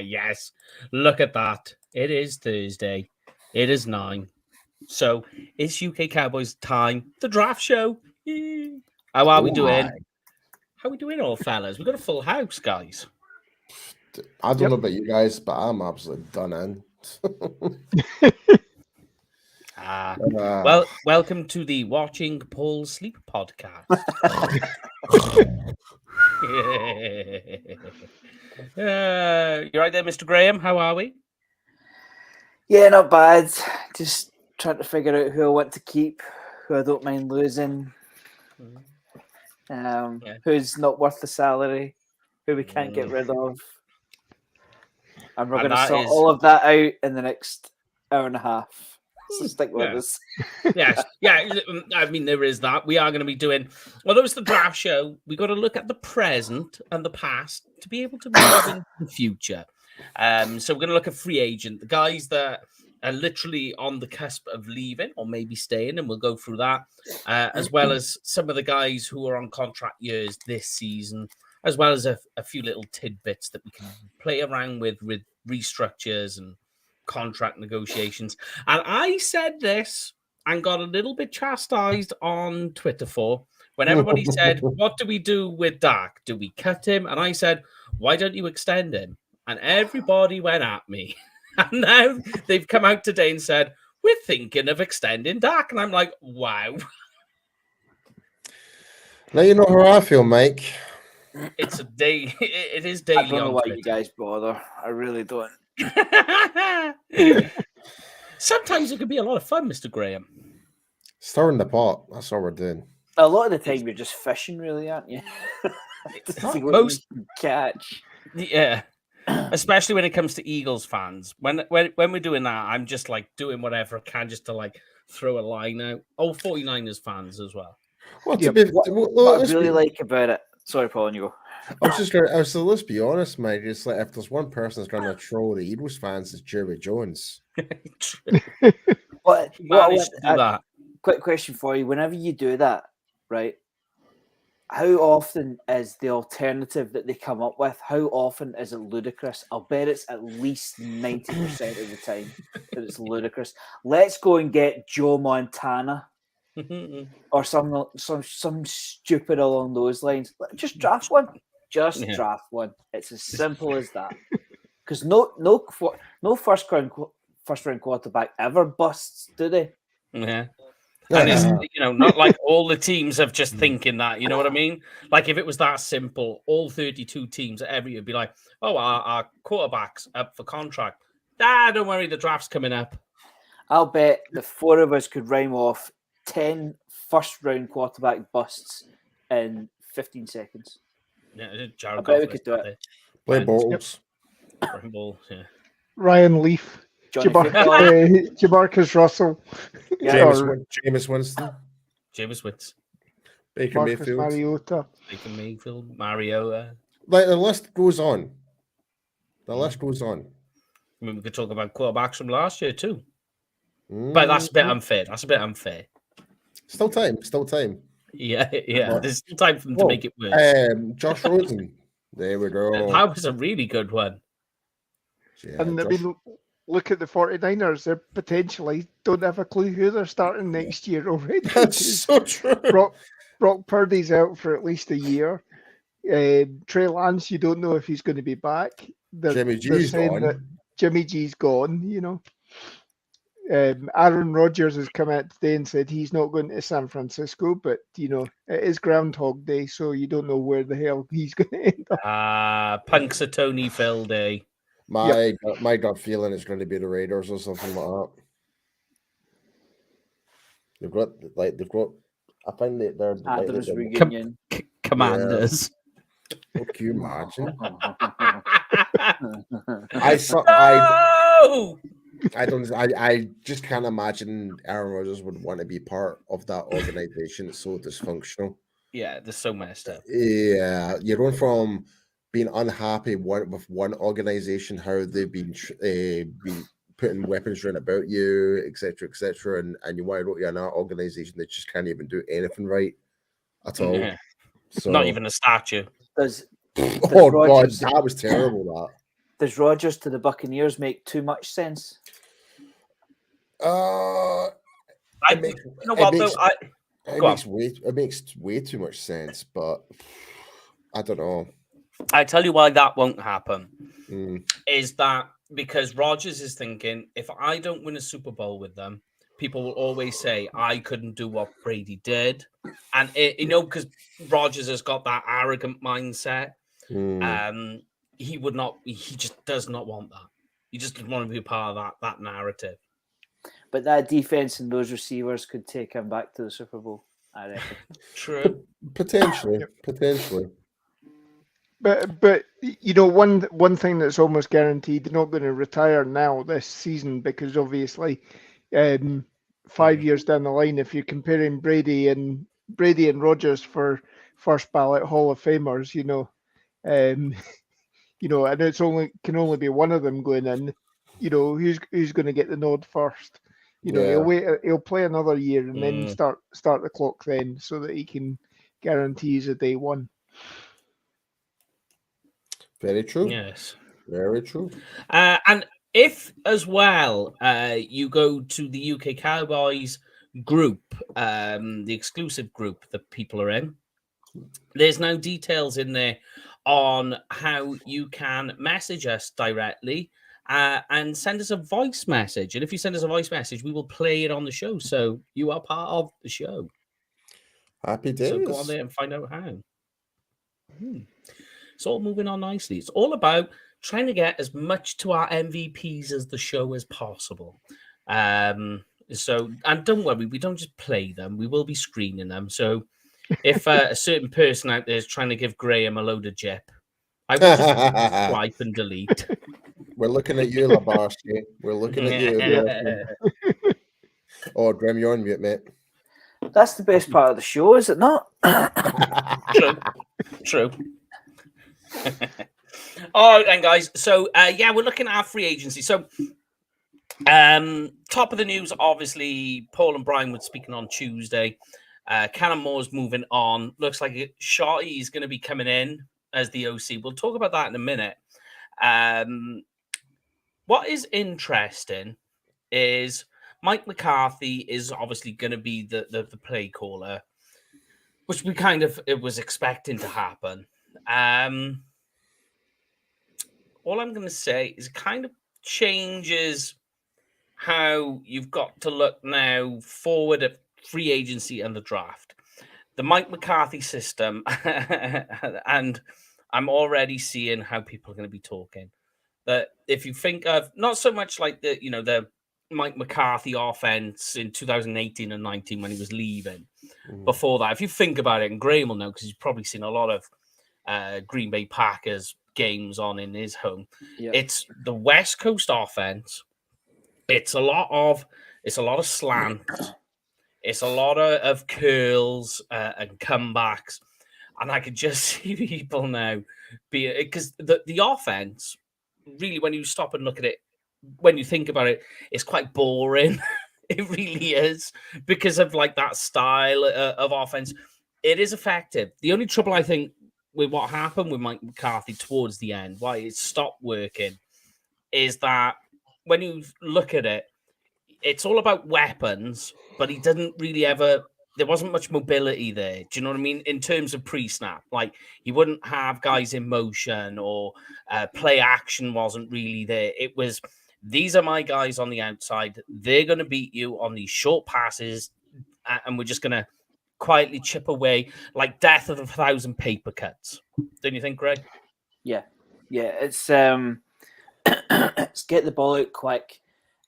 Yes, look at that. It is Thursday. It is 9. So it's UK Cowboys time. The draft show. How are we doing? How are we doing, all fellas? We've got a full house, guys. I don't know about you guys, but I'm absolutely done in. Well, welcome to the Watching Paul Sleep podcast. You're right there, Mr. Graham. How are we? Yeah, not bad. Just trying to figure out who I want to keep, who I don't mind losing, who's not worth the salary, who we can't get rid of. And we're going to sort all of that out in the next hour and a half. So stick with us. Yes. Yeah. I mean, there is that. We are going to be doing, although it's the draft show, we got to look at the present and the past to be able to move into the future. So we're going to look at free agent, the guys that are literally on the cusp of leaving or maybe staying, and we'll go through that, as well as some of the guys who are on contract years this season, as well as a few little tidbits that we can play around with restructures and contract negotiations. And I said this and got a little bit chastised on Twitter for when everybody said, what do we do with Dak? Do we cut him? And I said, why don't you extend him? And everybody went at me. And now they've come out today and said, we're thinking of extending Dak. And I'm like, wow. Now you know how I feel, Mike. It's a day. It is daily. I don't know why you guys bother. I really don't. Sometimes it could be a lot of fun, Mr. Graham. Stirring the pot. That's all we're doing. A lot of the time, you're just fishing, really, aren't you? Most catch. Yeah. Especially when it comes to Eagles fans. When we're doing that, I'm just like doing whatever I can just to like throw a line out. 49ers fans as well. What I really like about it. Sorry, Paul, and you go. Let's be honest, mate. It's like if there's one person that's going to troll the Eagles fans, it's Jerry Jones. Quick question for you. Whenever you do that, right? How often is the alternative that they come up with? How often is it ludicrous? I'll bet it's at least 90% of the time that it's ludicrous. Let's go and get Joe Montana. Or some stupid along those lines. Just draft one. Draft one. It's as simple as that. Because no first round quarterback ever busts, do they? Yeah. And it's not like all the teams have just thinking that. You know what I mean? Like if it was that simple, all 32 teams every year would be like, "Oh, our quarterback's up for contract." Don't worry, the draft's coming up. I'll bet the four of us could rhyme off 10 first-round quarterback busts in 15 seconds. Yeah, I bet we could do it. Play balls. Yeah. Ryan Leaf. Jamarcus Russell. Jameis Winston. Jameis Winston. Baker Mayfield. Mariota. Baker Mayfield. Mariota. Like the list goes on. I mean, we could talk about quarterbacks from last year too. But that's a bit unfair. Still time. Yeah. There's still time for them to make it worse. Josh Rosen. There we go. That was a really good one. Yeah, and I mean, look at the 49ers. They potentially don't have a clue who they're starting next year already. That's so true. Brock Purdy's out for at least a year. Trey Lance, you don't know if he's going to be back. Jimmy G's gone. Jimmy G's gone, Aaron Rodgers has come out today and said he's not going to San Francisco, but it is Groundhog Day, so you don't know where the hell he's going to end up. Punxsutawney Phil Day. My gut feeling is going to be the Raiders or something like that. They've got. I find that they're Adams reunion. Commanders. Yeah. Can you imagine? I just can't imagine Aaron Rodgers would want to be part of that organization. It's so dysfunctional. Yeah, they're so messed up. Yeah, you're going from being unhappy with one organization, how they've been putting weapons around about you, etc., and you want to go to another organization that just can't even do anything right at all. Yeah. So, not even a statue. Does Oh Rodgers- God, that was terrible. Does Rodgers to the Buccaneers make too much sense? That. It makes, you know what though? it makes way too much sense, but I don't know. I tell you why that won't happen. Mm. Is that because Rodgers is thinking, if I don't win a Super Bowl with them, people will always say I couldn't do what Brady did, and because Rodgers has got that arrogant mindset. Mm. He would not. He just does not want that. He just doesn't want to be a part of that narrative. But that defense and those receivers could take him back to the Super Bowl, I reckon. True. Potentially. But you know, one thing that's almost guaranteed, they're not going to retire now this season, because obviously 5 years down the line, if you're comparing Brady and Rodgers for first ballot Hall of Famers, and it's can only be one of them going in. Who's going to get the nod first? He'll play another year and then start the clock then, so that he can guarantee he's a day one. Very true. Yes. Very true. And if as well you go to the UK Cowboys group, the exclusive group that people are in, there's now details in there on how you can message us directly and send us a voice message. And if you send us a voice message, we will play it on the show. So you are part of the show. Happy days. So go on there and find out how. It's all moving on nicely. It's all about trying to get as much to our MVPs as the show as possible. And don't worry, we don't just play them. We will be screening them. So if a certain person out there is trying to give Graham a load of jip, I will just swipe and delete. We're looking at you, Labarsky. We're looking at you. Oh, Grim, you're on mute, mate. That's the best part of the show, is it not? True. All right, then, guys. So, we're looking at our free agency. So, top of the news, obviously, Paul and Brian were speaking on Tuesday. Callum Moore's moving on. Looks like Shotty is going to be coming in as the OC. We'll talk about that in a minute. What is interesting is Mike McCarthy is obviously going to be the play caller, which it was expecting to happen. All I'm going to say is it kind of changes how you've got to look now forward at free agency and the draft. The Mike McCarthy system, and I'm already seeing how people are going to be talking. That if you think of not so much like the Mike McCarthy offense in 2018 and 19 when he was leaving. Before that, if you think about it, and Graham will know because he's probably seen a lot of Green Bay Packers games on in his home. Yep. It's the West Coast offense. It's a lot of slants. It's a lot of curls and comebacks. And I could just see people now because the offense, really, when you stop and look at it, when you think about it, it's quite boring. It really is because of like that style of offense. It is effective. The only trouble I think with what happened with Mike McCarthy towards the end, why it stopped working, is that when you look at it, it's all about weapons, but he didn't really there wasn't much mobility there. Do you know what I mean? In terms of pre-snap, like he wouldn't have guys in motion or play action wasn't really there. It was, these are my guys on the outside. They're going to beat you on these short passes, and we're just going to quietly chip away like death of 1,000 paper cuts. Don't you think, Greg? Yeah. It's it's get the ball out quick.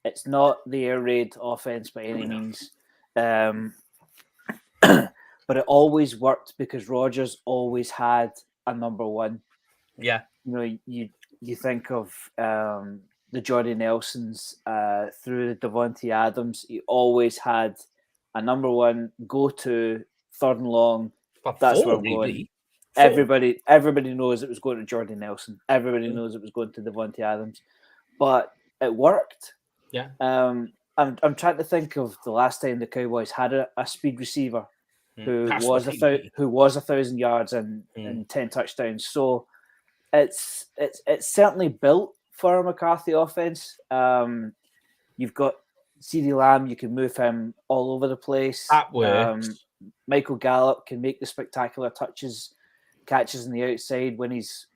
It's not the air raid offense by any means, but it always worked because Rodgers always had a number one. Yeah, you think of the Jordy Nelsons through the Devontae Adams. He always had a number one go-to third and long. That's where we're going. Everybody knows it was going to Jordy Nelson. Everybody knows it was going to Devontae Adams, but it worked. Yeah. I'm trying to think of the last time the Cowboys had a speed receiver who was 1,000 yards and 10 touchdowns. So it's certainly built for a McCarthy offense. You've got CeeDee Lamb, you can move him all over the place. That works. Michael Gallup can make the spectacular catches on the outside when his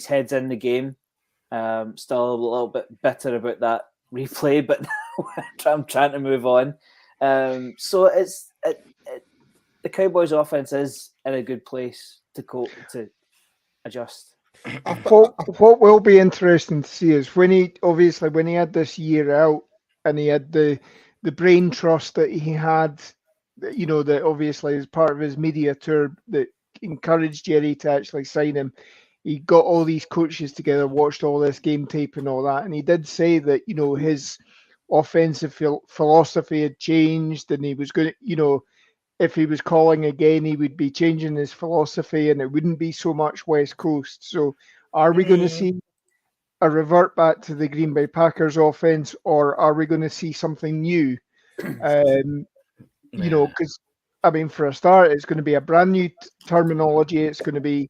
head's in the game. Still a little bit bitter about that replay, but I'm trying to move on. So the Cowboys offense is in a good place to adjust. What will be interesting to see is when he had this year out and he had the brain trust that he had, that obviously as part of his media tour that encouraged Jerry to actually sign him. He got all these coaches together, watched all this game tape and all that, and he did say that his offensive philosophy had changed, and he was going to, if he was calling again, he would be changing his philosophy, and it wouldn't be so much West Coast. So, are we going to see a revert back to the Green Bay Packers offense, or are we going to see something new? Because for a start, it's going to be a brand new terminology. It's going to be,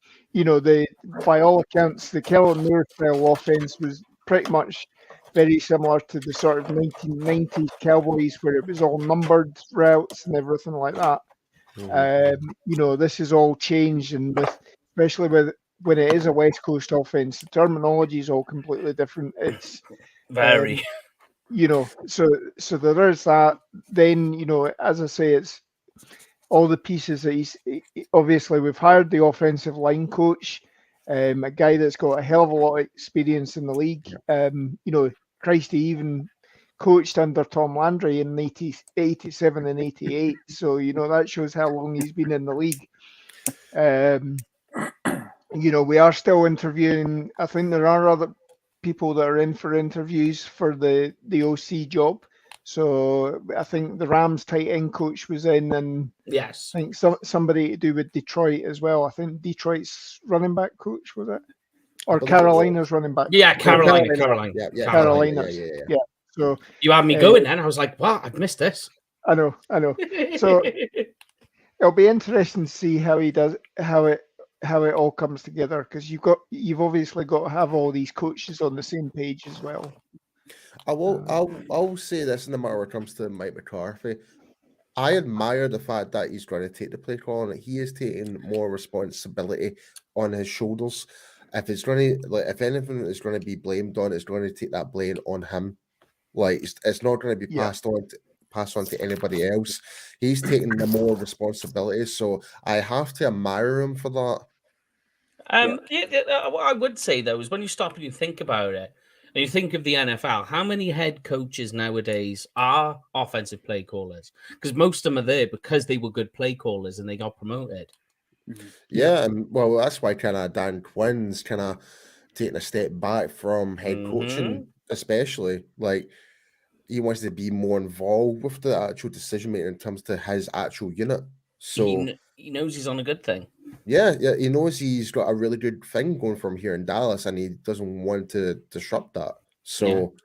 by all accounts, the Kellen Moore style offense was pretty much very similar to the sort of 1990s Cowboys, where it was all numbered routes and everything like that. This has all changed, and especially when it is a West Coast offense, the terminology is all completely different. It's very. So there is that. Then, as I say, it's all the pieces that obviously we've hired the offensive line coach, a guy that's got a hell of a lot of experience in the league. Christ, he even coached under Tom Landry in 87 and 88. So, that shows how long he's been in the league. We are still interviewing. I think there are other people that are in for interviews for the OC job. So I think the Rams tight end coach was in, and yes, I think somebody to do with Detroit as well. I think Detroit's running back coach, was it? Or Carolina's running back? Yeah, Carolina. Carolina. Yeah. So you had me going then. I was like, "What? I've missed this." I know. So it'll be interesting to see how he does, how it all comes together, because you've obviously got to have all these coaches on the same page as well. I'll say this in the matter when it comes to Mike McCarthy. I admire the fact that he's going to take the play calling. He is taking more responsibility on his shoulders. If it's going to, if anything is going to be blamed on, it's going to take that blame on him. It's not going to be passed on to anybody else. He's taking the more responsibilities, so I have to admire him for that. What I would say though is when you stop and you think about it, and you think of the NFL, how many head coaches nowadays are offensive play callers? Because most of them are there because they were good play callers and they got promoted. Yeah, and well, that's why kind of Dan Quinn's kind of taking a step back from head coaching, especially. He wants to be more involved with the actual decision making in terms to his actual unit. So he knows he's on a good thing. Yeah, he knows he's got a really good thing going from here in Dallas, and he doesn't want to disrupt that. So,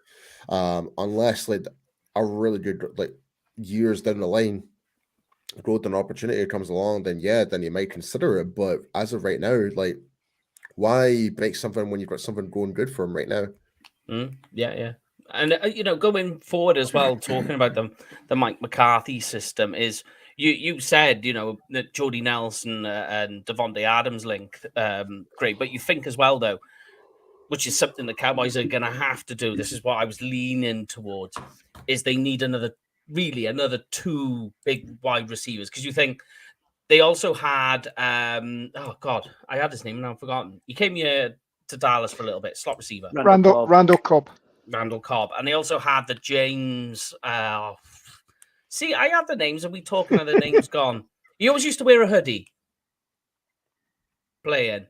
unless a really good years down the line, growth and opportunity comes along, then you might consider it. But as of right now, why break something when you've got something going good for him right now? Yeah. And going forward as well, talking about the Mike McCarthy system is. You said, that Jordy Nelson and Devontae Adams link, great. But you think as well, though, which is something the Cowboys are going to have to do. This is what I was leaning towards, is they need another two big wide receivers. Because you think they also had, oh, God, I had his name and I've forgotten. He came here to Dallas for a little bit, slot receiver. Randall Cobb. And they also had the James... See, I have the names. Are we talking about the names gone? He always used to wear a hoodie. Playing.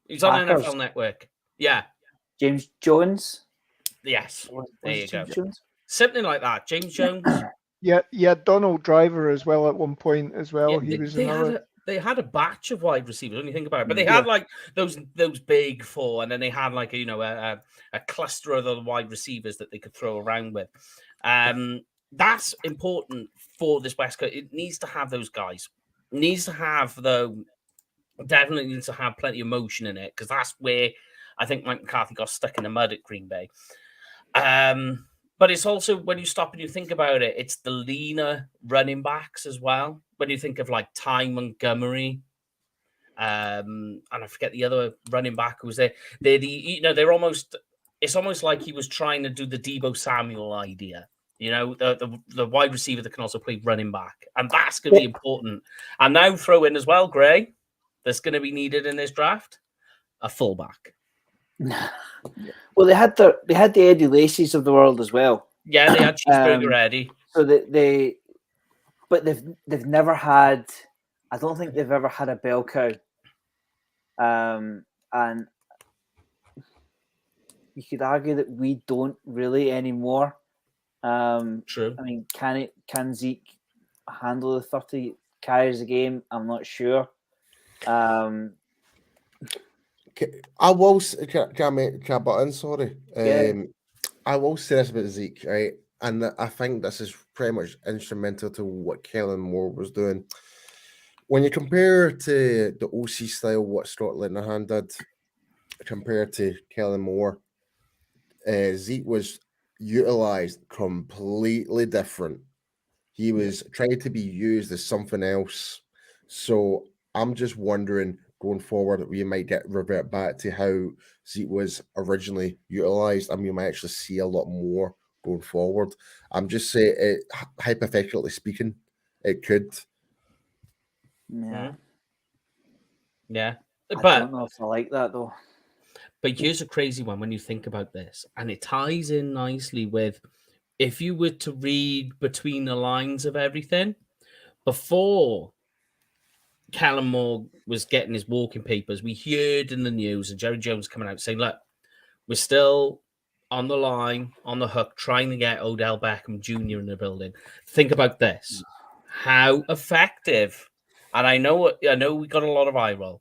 He's on NFL Network. Yeah. James Jones? Yes. There you go. Jones? Something like that. James Jones? Yeah, Donald Driver as well at one point as well. Yeah, they had a batch of wide receivers when you think about it. But they had those big four, and then they had a cluster of the wide receivers that they could throw around with. That's important for this West Coast. It needs to have those guys. Definitely needs to have plenty of motion in it, because that's where I think Mike McCarthy got stuck in the mud at Green Bay. But it's also, when you stop and you think about it, it's the leaner running backs as well. When you think of like Ty Montgomery, and I forget the other running back who was there. They're almost. It's almost like he was trying to do the Deebo Samuel idea. The wide receiver that can also play running back, and that's going to be important. And now throw in as well, Gray. That's going to be needed in this draft, a fullback. Well, they had the Eddie Lacy's of the world as well. Yeah, they had Cheeseburger Eddie. So but they've never had. I don't think they've ever had a bell cow. And you could argue that we don't really anymore. True. I mean, can Zeke handle the 30 carries a game? I'm not sure. I will. Can I butt in? Sorry. Yeah. I will say this about Zeke, right? And I think this is pretty much instrumental to what Kellen Moore was doing. When you compare to the OC style, what Scott Linehan did, compared to Kellen Moore, Zeke was utilized completely different. He was trying to be used as something else. So I'm just wondering, going forward, we might revert back to how Zeke was originally utilized, and we might actually see a lot more going forward. I'm just saying, hypothetically speaking, it could. Yeah. Yeah. I don't know if I like that though. But here's a crazy one when you think about this, and it ties in nicely with, if you were to read between the lines of everything, before Callum Moore was getting his walking papers, we heard in the news and Jerry Jones coming out saying, look, we're still on the line, on the hook, trying to get Odell Beckham Jr. in the building. Think about this. How effective, and I know we got a lot of eye roll,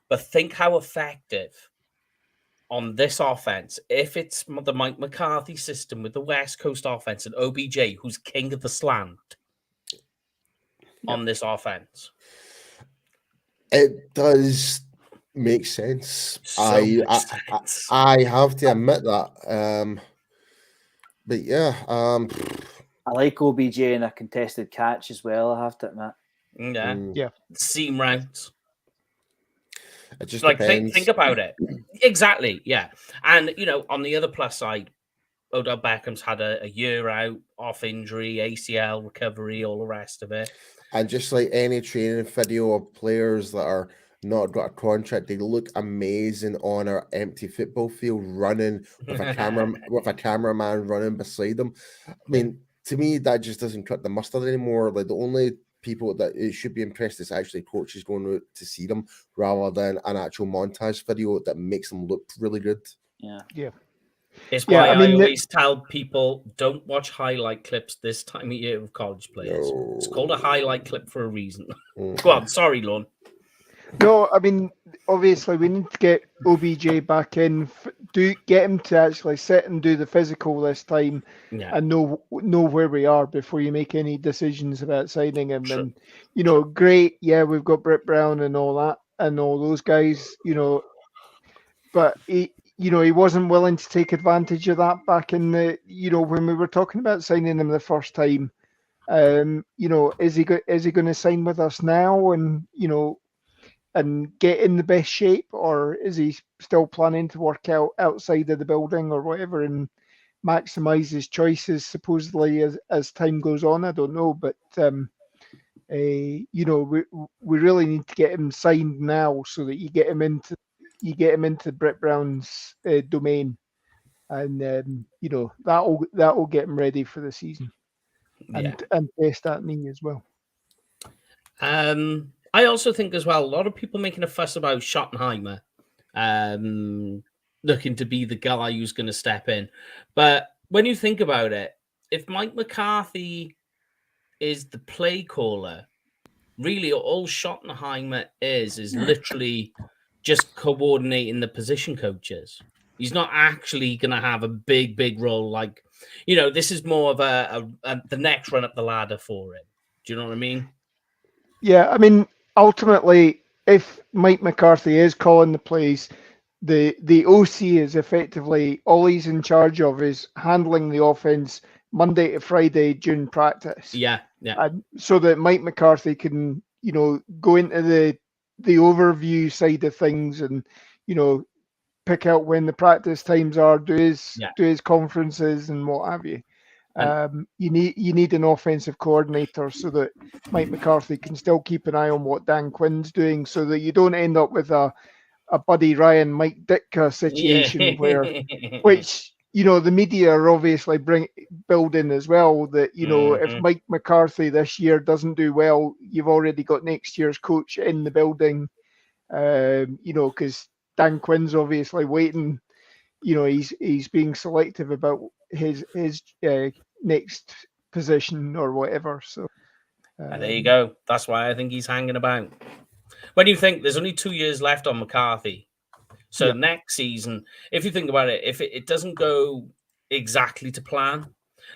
but think how effective on this offense, if it's the Mike McCarthy system with the West Coast offense and OBJ, who's king of the slant on this offense. It does make sense. I have to admit that. But yeah, I like OBJ in a contested catch as well, I have to admit. Yeah. Seam routes. It just like depends. think about it. Exactly, yeah. And on the other plus side, Odell Beckham's had a year out, off injury, ACL recovery, all the rest of it. And just like any training video of players that are not got a contract, they look amazing on our empty football field, running with a cameraman running beside them. I mean, to me, that just doesn't cut the mustard anymore. Like, the only people that it should be impressed is actually coaches going out to see them, rather than an actual montage video that makes them look really good. Yeah. It's why I always tell people, don't watch highlight clips this time of year of college players. No. It's called a highlight clip for a reason. Go on, sorry, Lon. No, I mean, obviously we need to get OBJ back in, get him to actually sit and do the physical this time, and know where we are before you make any decisions about signing him. Sure. And great, yeah, we've got Britt Brown and all that, and all those guys, but he wasn't willing to take advantage of that back in the, when we were talking about signing him the first time. Is he going to sign with us now and get in the best shape, or is he still planning to work out outside of the building or whatever and maximize his choices supposedly as time goes on? I don't know, but we really need to get him signed now so that you get him into Britt Brown's domain, and that'll get him ready for the season, and test that knee as well. I also think as well, a lot of people making a fuss about Schottenheimer looking to be the guy who's going to step in. But when you think about it, if Mike McCarthy is the play caller, really all Schottenheimer is literally just coordinating the position coaches. He's not actually going to have a big role. Like, this is more of the next run up the ladder for him. Do you know what I mean? Yeah, I mean, ultimately, if Mike McCarthy is calling the plays, the OC is effectively all he's in charge of is handling the offense Monday to Friday during practice. Yeah. And so that Mike McCarthy can, go into the overview side of things and, pick out when the practice times are, do his conferences and what have you. You need an offensive coordinator so that Mike McCarthy can still keep an eye on what Dan Quinn's doing, so that you don't end up with a Buddy Ryan, Mike Ditka situation which the media are obviously building as well, that if Mike McCarthy this year doesn't do well, you've already got next year's coach in the building, because Dan Quinn's obviously waiting. He's being selective about his next position or whatever. So there you go. That's why I think he's hanging about. When you think there's only 2 years left on McCarthy, so next season, if you think about it, if it doesn't go exactly to plan,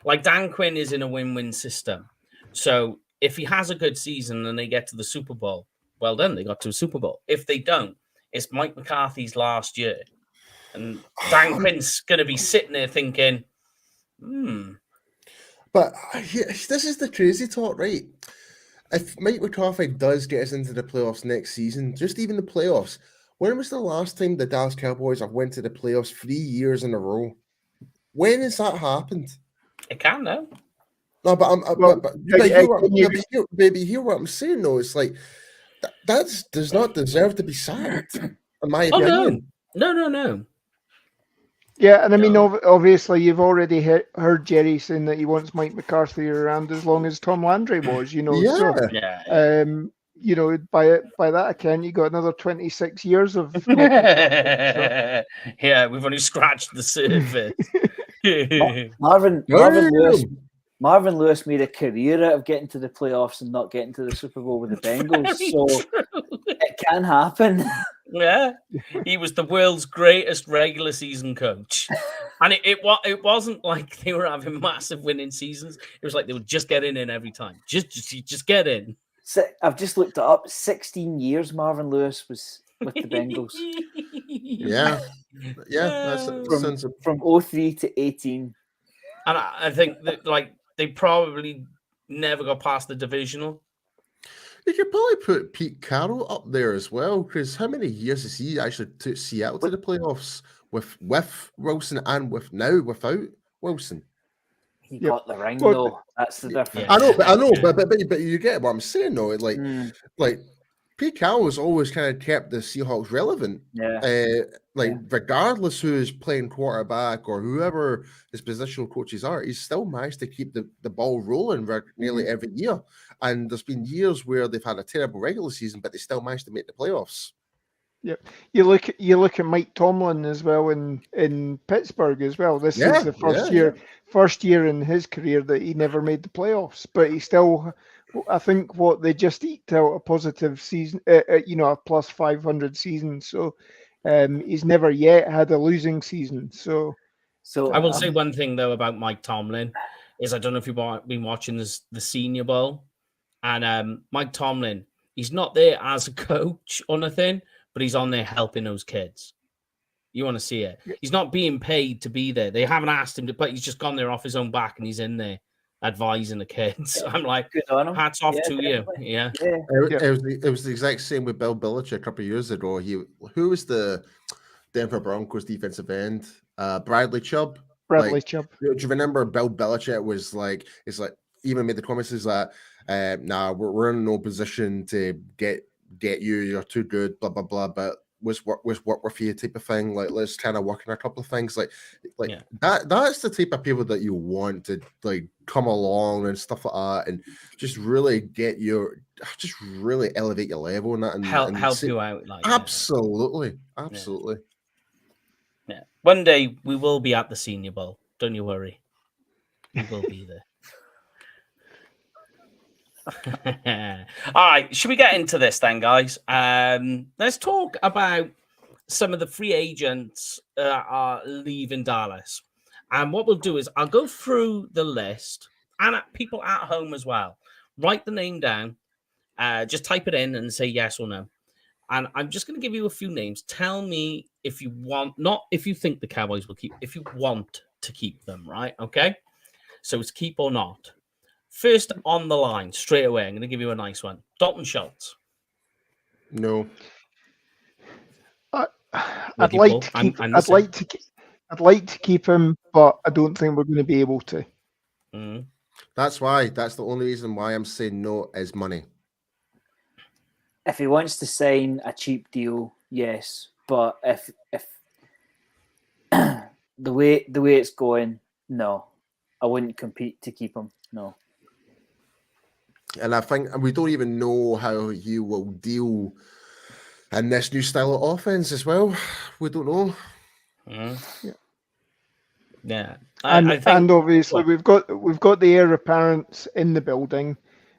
like Dan Quinn is in a win-win system. So if he has a good season and they get to the Super Bowl, well done, they got to a Super Bowl. If they don't, it's Mike McCarthy's last year. And Dan Quinn's going to be sitting there thinking, But this is the crazy talk, right? If Mike McCarthy does get us into the playoffs next season, just even the playoffs, when was the last time the Dallas Cowboys have went to the playoffs 3 years in a row? When has that happened? It can, though. No, baby, hear what I'm saying, though. It's like, that does not deserve to be sacked, in my opinion. No. Yeah, and I mean, obviously, you've already heard Jerry saying that he wants Mike McCarthy around as long as Tom Landry was, So, by that account, you got another 26 years of Mike McCarthy, so. Yeah, we've only scratched the surface. Marvin Lewis made a career out of getting to the playoffs and not getting to the Super Bowl with the Bengals, so it can happen. Yeah, he was the world's greatest regular season coach, and it wasn't like they were having massive winning seasons. It was like they were just getting in every time, just get in. So I've just looked it up. 16 years Marvin Lewis was with the Bengals. Yeah, that's from 03 to 18. And I think that they probably never got past the divisional. You could probably put Pete Carroll up there as well, because how many years has he actually took Seattle to the playoffs with Wilson and without Wilson? He got the ring, though. That's the difference. I know, but you get what I'm saying, though. Like Pete Carroll has always kind of kept the Seahawks relevant. Yeah. Regardless who is playing quarterback or whoever his positional coaches are, he's still managed to keep the ball rolling nearly every year. And there's been years where they've had a terrible regular season, but they still managed to make the playoffs. Yep. You look at Mike Tomlin as well in Pittsburgh as well. This is the first year in his career that he never made the playoffs, but he still, I think, they just eked out a positive season, a plus 500 season. So he's never yet had a losing season. So I will say one thing though about Mike Tomlin is, I don't know if you've been watching the Senior Bowl, and Mike Tomlin, he's not there as a coach or nothing, but he's on there helping those kids. You want to see it. He's not being paid to be there. They haven't asked him to, but he's just gone there off his own back, and he's in there advising the kids. I'm like, hats off to you. Yeah. It was the exact same with Bill Belichick a couple of years ago. Who was the Denver Broncos defensive end? Bradley Chubb. Chubb. Do you remember Bill Belichick was like, even made the comments is that, we're in no position to get you. You're too good. Blah blah blah. But was work with you type of thing. Like, let's kind of work on a couple of things. That's the type of people that you want to come along and stuff like that, and just really really elevate your level in that and help you out. Absolutely. Yeah. One day we will be at the Senior Bowl. Don't you worry. We will be there. All right, should we get into this then, guys? Let's talk about some of the free agents that are leaving Dallas. And what we'll do is I'll go through the list, and people at home as well. Write the name down. Just type it in and say yes or no. And I'm just going to give you a few names. Tell me if you want, not if you think the Cowboys will keep, if you want to keep them, right? Okay. So it's keep or not. First on the line, straight away, I'm going to give you a nice one. Dalton Schultz. No. I'd like to keep. I'd like to keep him, but I don't think we're going to be able to. Mm. That's the only reason why I'm saying no is money. If he wants to sign a cheap deal, yes. But if the way it's going, no. I wouldn't compete to keep him. No. And I think we don't even know how he will deal in this new style of offense as well. We don't know. Mm. Yeah. And I think, and obviously we've got the heir apparents in the building,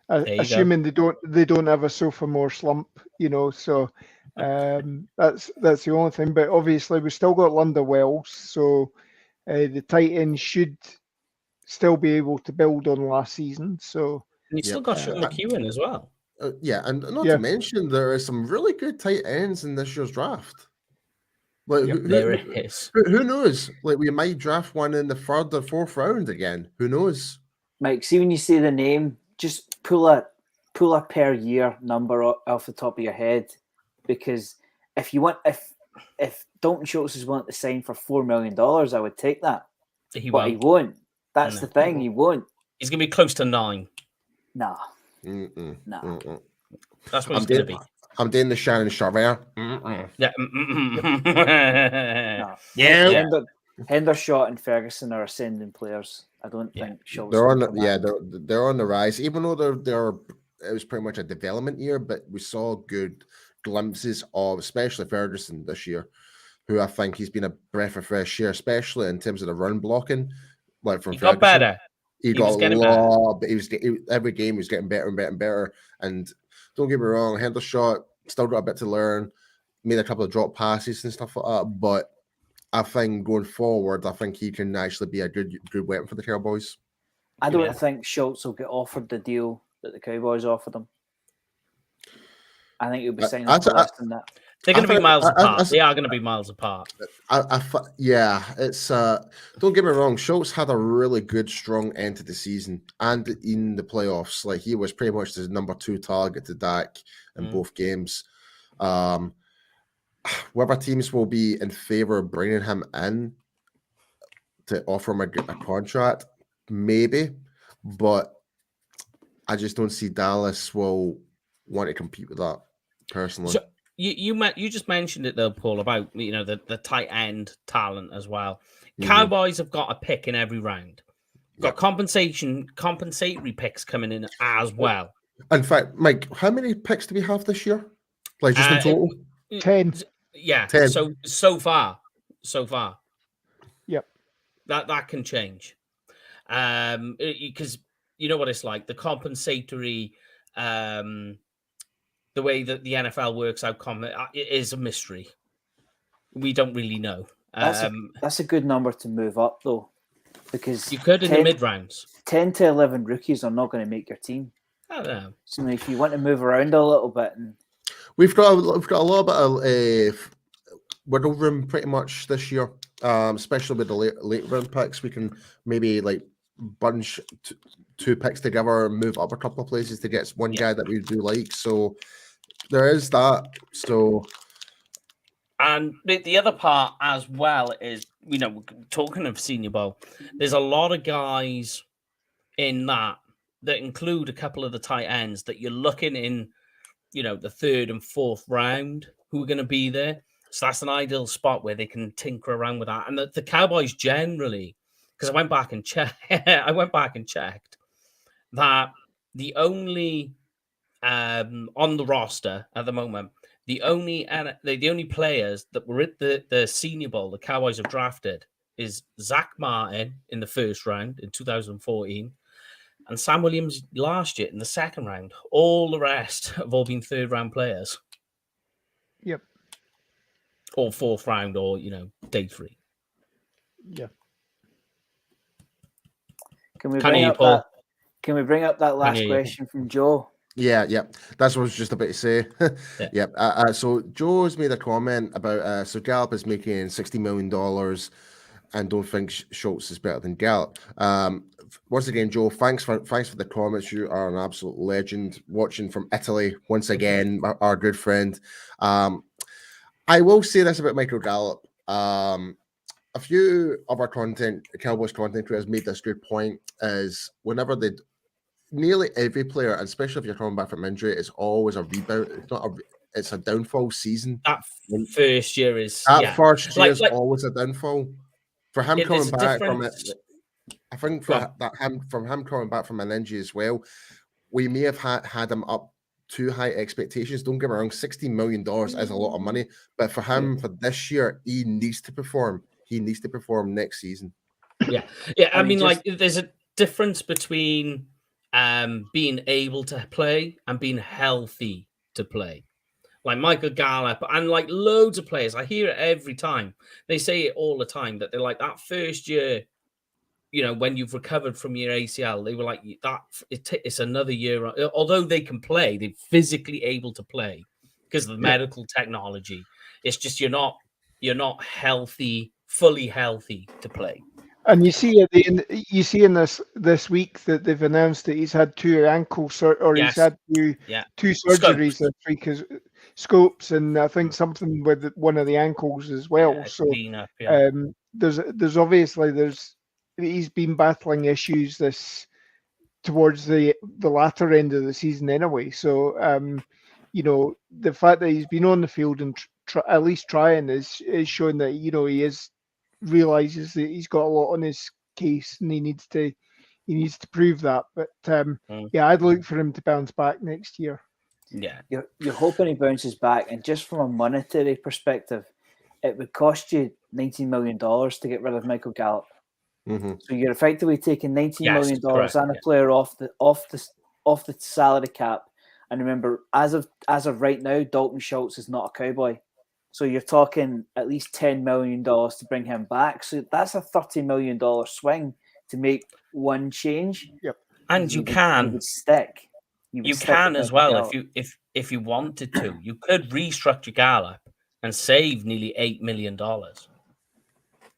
assuming they don't have a sophomore slump, So that's the only thing. But obviously we've still got Lunda Wells, so the tight end should still be able to build on last season. So and you still got Sean McEwen as well. Yeah, and not to mention there are some really good tight ends in this year's draft. Like who knows? Like we might draft one in the 3rd or 4th round again. Who knows? Mike, see when you say the name, just pull a per year number off the top of your head, because if Dalton Schultz is willing to sign for $4 million, I would take that. He won't. That's the thing. He won't. He's gonna be close to 9. Nah. Nah. That's what he's gonna be. I'm doing the Shannon Sharvere. Yeah. No. Yeah. Hendershot and Ferguson are ascending players. I don't think Schultz. They're on the rise. Even though it was pretty much a development year, but we saw good glimpses of, especially Ferguson this year, who I think he's been a breath of fresh air, especially in terms of the run blocking. Like from Ferguson. Got better. He got a lot, but every game he was getting better and better and better. And don't get me wrong, Hendershot still got a bit to learn, made a couple of drop passes and stuff like that. But I think going forward, I think he can actually be a good weapon for the Cowboys. I don't think Schultz will get offered the deal that the Cowboys offered him. I think he'll be signing for less than that. They're going to be miles apart. They are going to be miles apart. It's don't get me wrong. Schultz had a really good, strong end to the season and in the playoffs. Like he was pretty much the number 2 target to Dak in both games. Whether teams will be in favor of bringing him in to offer him a contract, maybe, but I just don't see Dallas will want to compete with that personally. So, you just mentioned it though, Paul, about the tight end talent as well. Cowboys have got a pick in every round. Got compensatory picks coming in as well. In fact, Mike, how many picks do we have this year? Like just in total? 10. Yeah. 10. So far. Yep. That can change. Because you know what it's like. The compensatory the way that the NFL works out it is a mystery. We don't really know. That's a good number to move up, though, because you could in the mid rounds. 10 to 11 rookies are not going to make your team. I don't know. So if you want to move around a little bit, we've got a little bit of wiggle room pretty much this year, especially with the late round picks. We can maybe like bunch 2 picks together and move up a couple of places to get one guy that we do like. So there is that. So, and the other part as well is, talking of Senior Bowl, there's a lot of guys in that include a couple of the tight ends that you're looking in, the 3rd and 4th round who are going to be there. So that's an ideal spot where they can tinker around with that. And the Cowboys generally, because I went back and checked that the only on the roster at the moment, the only players that were at the Senior Bowl the Cowboys have drafted is Zach Martin in the 1st round in 2014 and Sam Williams last year in the 2nd round. All the rest have all been 3rd round players. Yep. Or 4th round or, day 3. Yeah. Can we bring up that last question from Joe? Yeah, yeah. That's what I was just about to say. Yeah. Yeah. So Joe's made a comment about so Gallup is making $60 million and don't think Schultz is better than Gallup. Once again, Joe, thanks for the comments. You are an absolute legend. Watching from Italy once again, our good friend. I will say this about Michael Gallup. A few of our Cowboys content creators made this good point: is whenever nearly every player, and especially if you're coming back from injury, it's always a rebound. It's a downfall season. That first year is first year is always a downfall. For him coming back from it, I think from him coming back from an injury as well, we may have had him up too high expectations. Don't get me wrong, $16 million is a lot of money, but for him for this year, he needs to perform. He needs to perform next season. Yeah. I mean, there's a difference between being able to play and being healthy to play. Like Michael Gallup and like loads of players, I hear it every time. They say it all the time that they're like that first year, when you've recovered from your ACL, they were like that. It's another year. Although they can play, they're physically able to play because of the medical technology. It's just you're not healthy, fully healthy to play. And you see in this week that they've announced that he's had two ankle he's had two surgeries this week, scopes, and I think something with one of the ankles as well. There's obviously he's been battling issues towards the latter end of the season anyway. So the fact that he's been on the field and at least trying is showing that he realizes that he's got a lot on his case and he needs to prove that. But I'd look for him to bounce back next year. Yeah, you're hoping he bounces back, and just from a monetary perspective, it would cost you $19 million to get rid of Michael Gallup. Mm-hmm. So you're effectively taking $19 million and a player off the salary cap. And remember, as of right now, Dalton Schultz is not a Cowboy. So you're talking at least $10 million to bring him back. So that's a $30 million swing to make one change. Yep. And you would stick. You can as well if you wanted to. You could restructure Gallup and save nearly $8 million.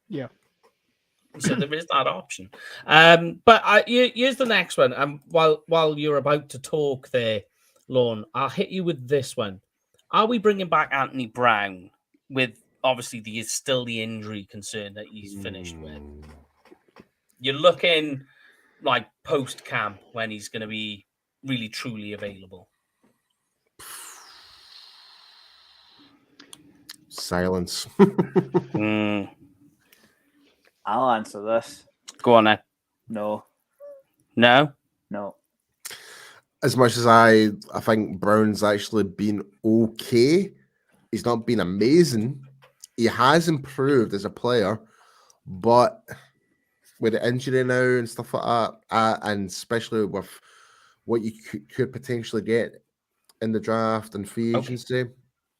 Yeah. So there is that option. But here's the next one. And while you're about to talk there, Lorne, I'll hit you with this one. Are we bringing back Anthony Brown with obviously still the injury concern that he's finished with? You're looking like post camp when he's going to be really truly available. Silence. I'll answer this. Go on then. No. As much as I think Brown's actually been okay, he's not been amazing. He has improved as a player, but with the injury now and stuff like that, and especially with what you could potentially get in the draft and free agency.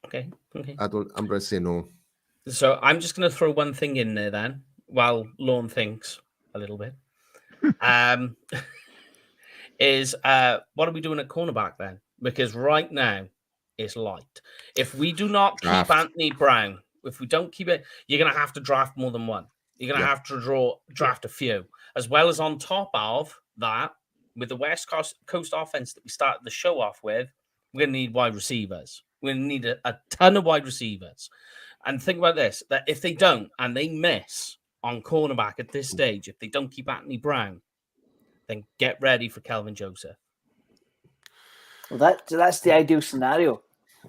Okay. I'm going to say no. So I'm just going to throw one thing in there then, while Lorne thinks a little bit. What are we doing at cornerback then? Because right now it's light. If we do not keep Anthony Brown, if we don't keep it, you're going to have to draft more than one. You're going to have to draft a few, as well as on top of that, with the West Coast offense that we started the show off with, we're going to need wide receivers. We're going to need a ton of wide receivers. And think about this, that if they don't, and they miss on cornerback at this stage, if they don't keep Anthony Brown, then get ready for Kelvin Joseph. Well, that's the ideal scenario.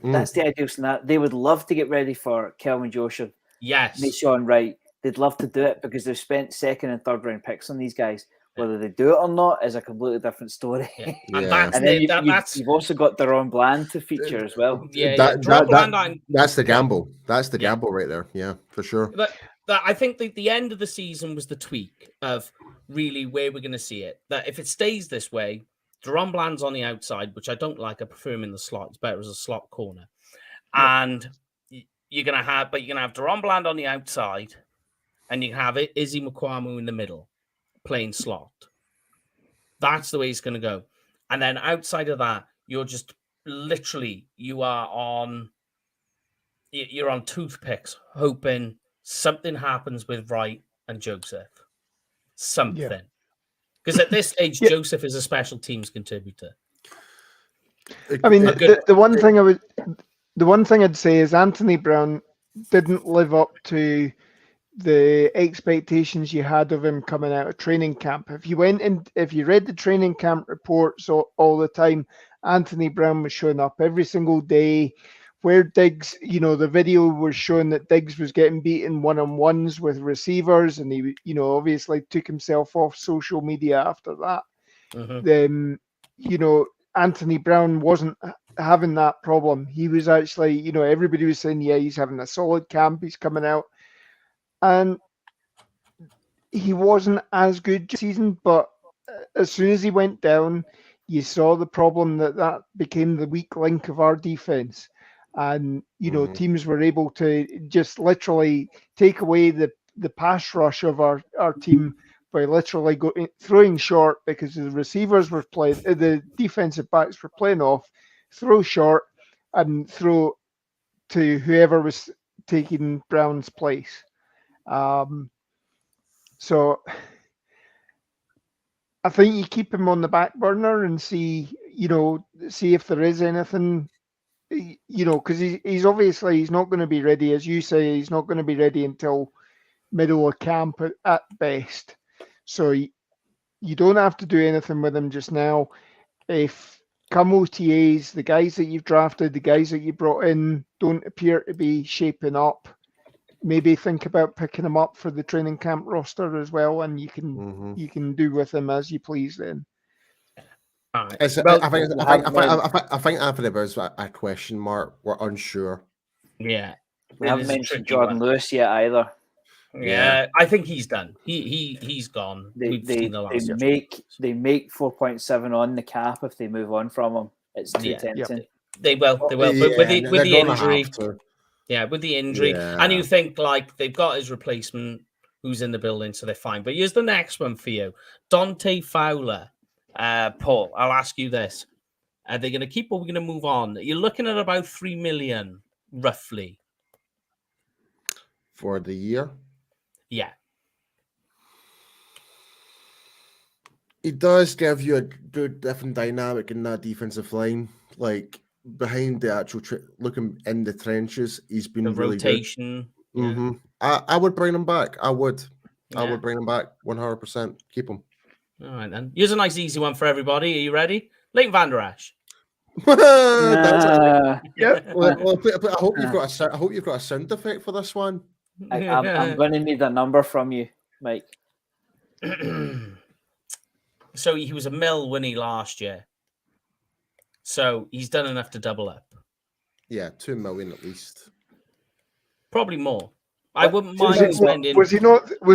That's the ideal scenario. They would love to get ready for Kelvin Joseph. Yes. Sean Wright. They'd love to do it because they've spent second and third round picks on these guys. Whether they do it or not is a completely different story. Yeah. And then you've also got Deron Bland to feature as well. That's the gamble. That's the gamble right there. Yeah, for sure. I think the end of the season was the tweak of really where we're going to see it. That if it stays this way, Deron Bland's on the outside, which I don't like. I prefer him in the slot. It's better as a slot corner. Yeah. And you're going to have Deron Bland on the outside, and you can have Izzy Mukwamu in the middle, playing slot. That's the way it's going to go. And then outside of that, you're just literally you're on toothpicks, hoping something happens with Wright and Joseph. Something. Because at this stage, Joseph is a special teams contributor. I mean, the one thing I'd say is Anthony Brown didn't live up to the expectations you had of him coming out of training camp. If you read the training camp reports all the time, Anthony Brown was showing up every single day. Where Diggs, the video was showing that Diggs was getting beaten one-on-ones with receivers, and he, obviously took himself off social media after that. Then, Anthony Brown wasn't having that problem. He was actually, everybody was saying, yeah, he's having a solid camp. He's coming out. And he wasn't as good this season, but as soon as he went down, you saw the problem that became the weak link of our defense. And, teams were able to just literally take away the pass rush of our team by literally throwing short because the receivers were playing, the defensive backs were playing off, throw short and throw to whoever was taking Brown's place. So I think you keep him on the back burner and see if there is anything, because he's obviously he's not going to be ready, as you say, he's not going to be ready until middle of camp at best. So you don't have to do anything with him just now. If come OTAs, the guys that you've drafted, the guys that you brought in don't appear to be shaping up, maybe think about picking him up for the training camp roster as well, and you can do with him as you please then. All right. I think Anthony Brown's a question mark. We're unsure. Yeah. We haven't mentioned Jordan Lewis yet either. Yeah, I think he's done. He's gone. They make 4.7 on the cap if they move on from him. It's too tempting. They will. But with the injury, with the injury, and you think like they've got his replacement who's in the building, so they're fine. But here's the next one for you, Dante Fowler. Paul, I'll ask you this: are they going to keep, or are we going to move on? You're looking at about $3 million, roughly, for the year. Yeah. It does give you a good different dynamic in that defensive line. Like behind the actual looking in the trenches, he's been really rotation. Good. I would bring him back. I would bring him back 100%. Keep him. All right then. Here's a nice easy one for everybody. Are you ready? Leighton Vander Esch. Yeah. Well, I hope you've got a sound effect for this one. I'm going to need a number from you, Mike. So he was a mil, wasn't he, last year? So he's done enough to double up. Yeah, 2 million at least. Probably more. I wouldn't mind spending. Was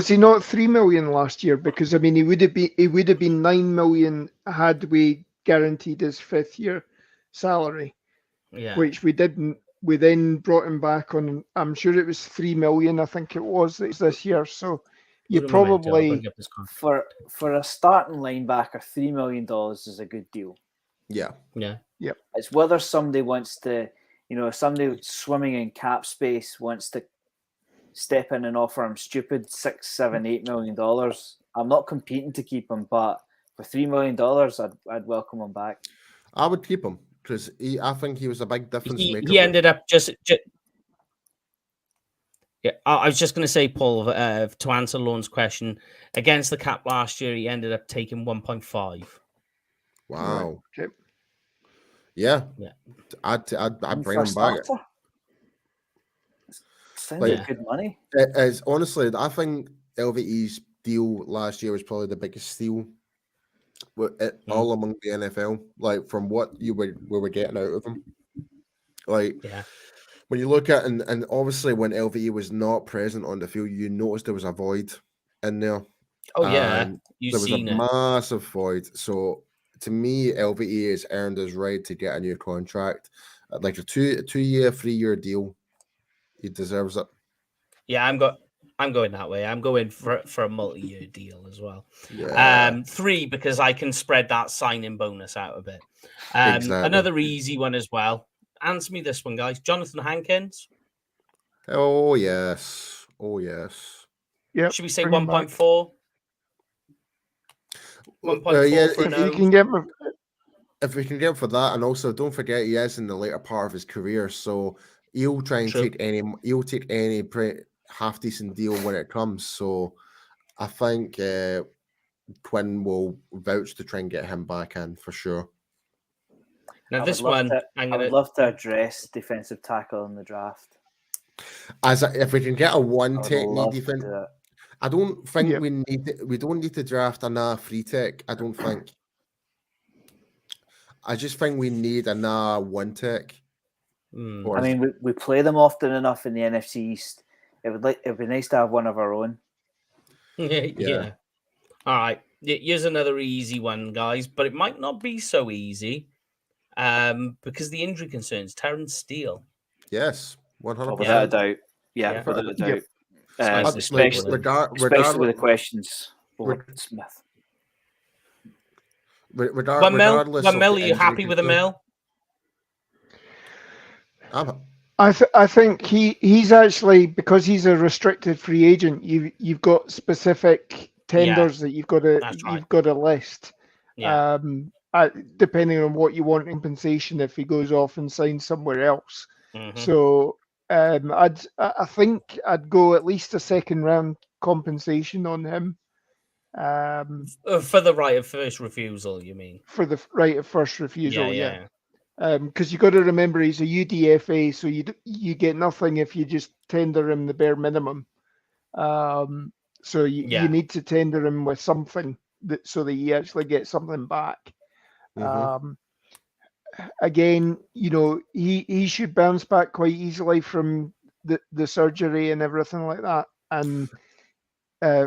he not 3 million last year? Because I mean, he would have been 9 million had we guaranteed his 5th year salary. Yeah, which we didn't. We then brought him back on. I'm sure it was 3 million. I think it was this year. So you probably for a starting linebacker, $3 million is a good deal. Yeah. It's whether somebody wants to, somebody swimming in cap space wants to step in and offer him stupid $6, $7, $8 million. I'm not competing to keep him, but for $3 million, I'd welcome him back. I would keep him. Because I think he was a big difference maker. He ended up just yeah. I was just going to say, Paul, to answer Lauren's question, against the cap last year, he ended up taking 1.5. Wow. Okay. Yeah. I'd bring him back. Sounds like good money. It's honestly, I think LVE's deal last year was probably the biggest steal. All among the NFL, like from what we were getting out of him. Like, when you look at and obviously when LVE was not present on the field, you noticed there was a void in there. Oh yeah, there was a massive void. So to me, LVE has earned his right to get a new contract, like a 2-year, 3-year deal. He deserves it. Yeah, I'm going that way. I'm going for a multi-year deal as well. Yeah, 3 because I can spread that signing bonus out a bit. exactly. Another easy one as well. Answer me this one, guys. Jonathan Hankins. Oh yes. Oh yes. Yep. Should we say bring him back. 1.4? 1.4 yeah, for If an you O. can get him, if we can get him for that, and also don't forget he is in the later part of his career, so he'll try and True. take any half decent deal when it comes. So I think Quinn will vouch to try and get him back in for sure. Now this one, I would love to address defensive tackle in the draft. If we can get a one I would technique love to defense, do it. I don't think Yep. we don't need to draft another free tech. I don't think. I just think we need another one tech. I mean, we play them often enough in the NFC East. It'd be nice to have one of our own. Yeah. All right. Here's another easy one, guys, but it might not be so easy because the injury concerns. Terrence Steele. Yes, 100%. Without a doubt. Yeah, without a doubt. Especially with the questions over Smith. Regardless, 1 mil. Are you happy with a mil? I think he's actually, because he's a restricted free agent. You've got specific tenders that you've got to list. Yeah. Depending on what you want compensation if he goes off and signs somewhere else. Mm-hmm. So I think I'd go at least a second round compensation on him. For the right of first refusal, you mean? For the right of first refusal, yeah. Because you got to remember he's a UDFA, so you get nothing if you just tender him the bare minimum. So you need to tender him with something so that you actually get something back. Mm-hmm. Again, he should bounce back quite easily from the surgery and everything like that. And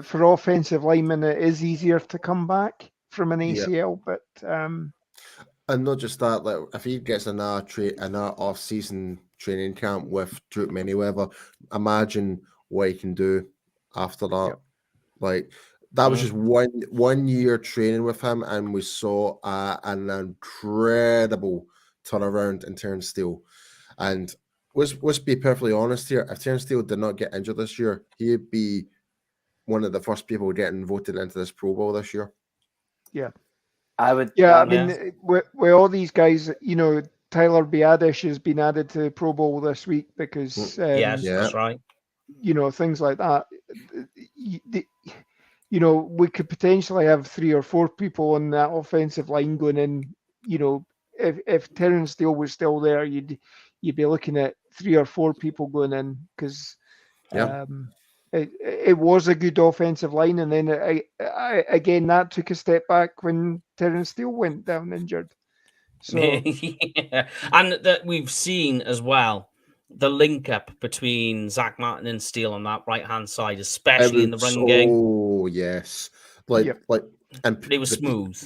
for offensive linemen, it is easier to come back from an ACL, but. And not just that, like if he gets another off-season training camp with Drew Manyweather, imagine what he can do after that. Yep. Like that was just one year training with him, and we saw an incredible turnaround in Terrence Steele. And let's be perfectly honest here: if Terrence Steele did not get injured this year, he'd be one of the first people getting voted into this Pro Bowl this year. Yeah. I would. Yeah, I mean, with all these guys, Tyler Biadasz has been added to Pro Bowl this week because that's right. Things like that. We could potentially have 3 or 4 people on that offensive line going in. If Terrence Steele was still there, you'd be looking at 3 or 4 people going in because it was a good offensive line, and then again that took a step back when Terrence Steele went down injured. So and that we've seen as well the link up between Zach Martin and Steele on that right hand side, especially in the run game. Oh yes, and they were smooth.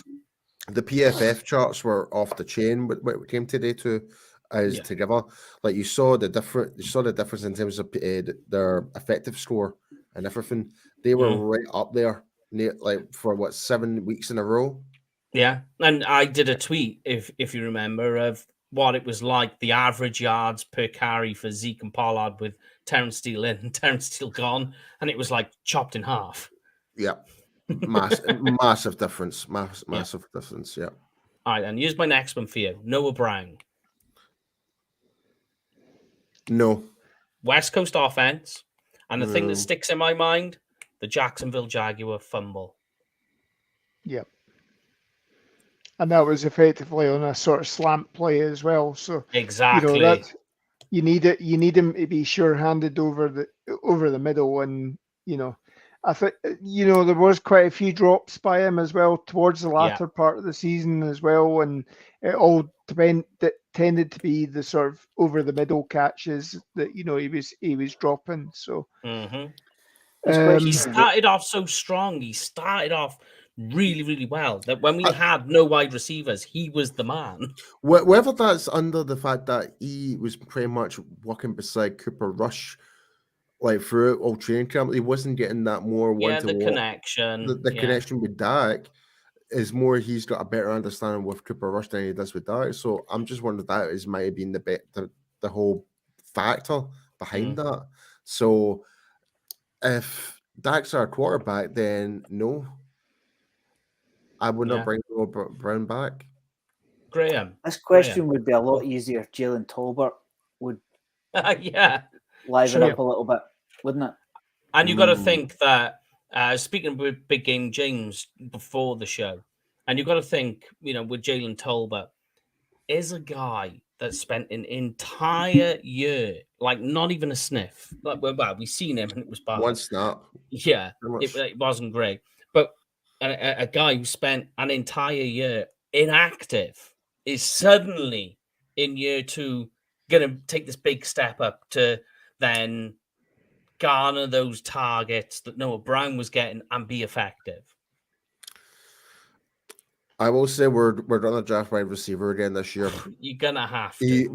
The PFF charts were off the chain when it came today too. Together, like you saw the difference in terms of their effective score and everything. They were right up there, like for 7 weeks in a row. Yeah, and I did a tweet, if you remember, of what it was like, the average yards per carry for Zeke and Pollard with Terrence Steele in and Terrence Steele gone, and it was like chopped in half. Yeah, massive difference, massive difference. Yeah. All right, and here's my next one for you, Noah Brown. No. West Coast offense. And the thing that sticks in my mind, the Jacksonville Jaguar fumble. Yep. And that was effectively on a sort of slant play as well. So exactly. You need him to be sure-handed over the middle, and I think there was quite a few drops by him as well towards the latter part of the season as well, and it all tended to be the sort of over the middle catches that he was dropping. So he started off so strong. He started off really, really well. That when we had no wide receivers, he was the man. Whether that's under the fact that he was pretty much walking beside Cooper Rush like throughout all training camp, he wasn't getting that more one-to-one. Connection. The connection with Dak is more. He's got a better understanding with Cooper Rush than he does with Dak. So I'm just wondering if that is might have been the whole factor behind that. So if Dak's our quarterback, then no, I would not bring Noah Brown back. Graham. This question would be a lot easier if Jalen Tolbert would liven up a little bit, wouldn't it? And you've got to think that, speaking with Big Game James before the show, and you've got to think, with Jalen Tolbert, is a guy that spent an entire year, like not even a sniff. Like, well, we seen him and it was bad. One snap. Yeah, it wasn't great. But a guy who spent an entire year inactive is suddenly in year 2 going to take this big step up to then garner those targets that Noah Brown was getting and be effective. I will say we're going to draft wide receiver again this year. You're gonna have to.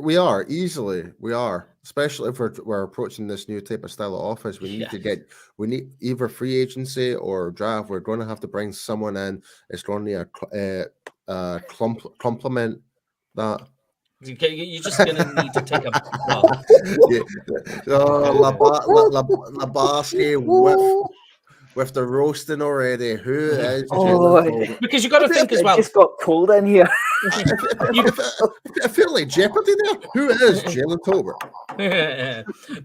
We are easily. We are, especially if we're approaching this new type of style of offense. We need either free agency or draft. We're going to have to bring someone in. It's going to complement that. You're just going to need to take a Labarsky with the roasting already. Who is because you got to think as well. It just got cold in here. I feel like Jeopardy there. Who is Jalen Tolbert?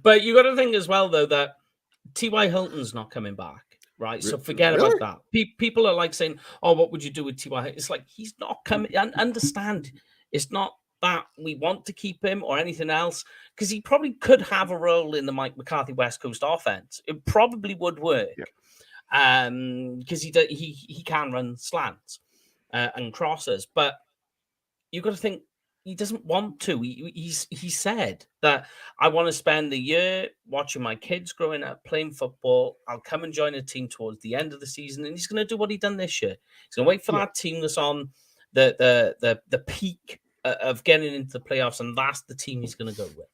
But you got to think as well, though, that T.Y. Hilton's not coming back, right? So forget about that. People are like saying, "Oh, what would you do with T.Y.?" It's like he's not coming. And understand, it's not that we want to keep him or anything else, because he probably could have a role in the Mike McCarthy West Coast offense. It probably would work. Because he can run slants and crosses, but you've got to think he doesn't want to. He said that I want to spend the year watching my kids growing up playing football. I'll come and join a team towards the end of the season, and he's going to do what he done this year. He's going to wait for that team that's on the peak of getting into the playoffs, and that's the team he's going to go with.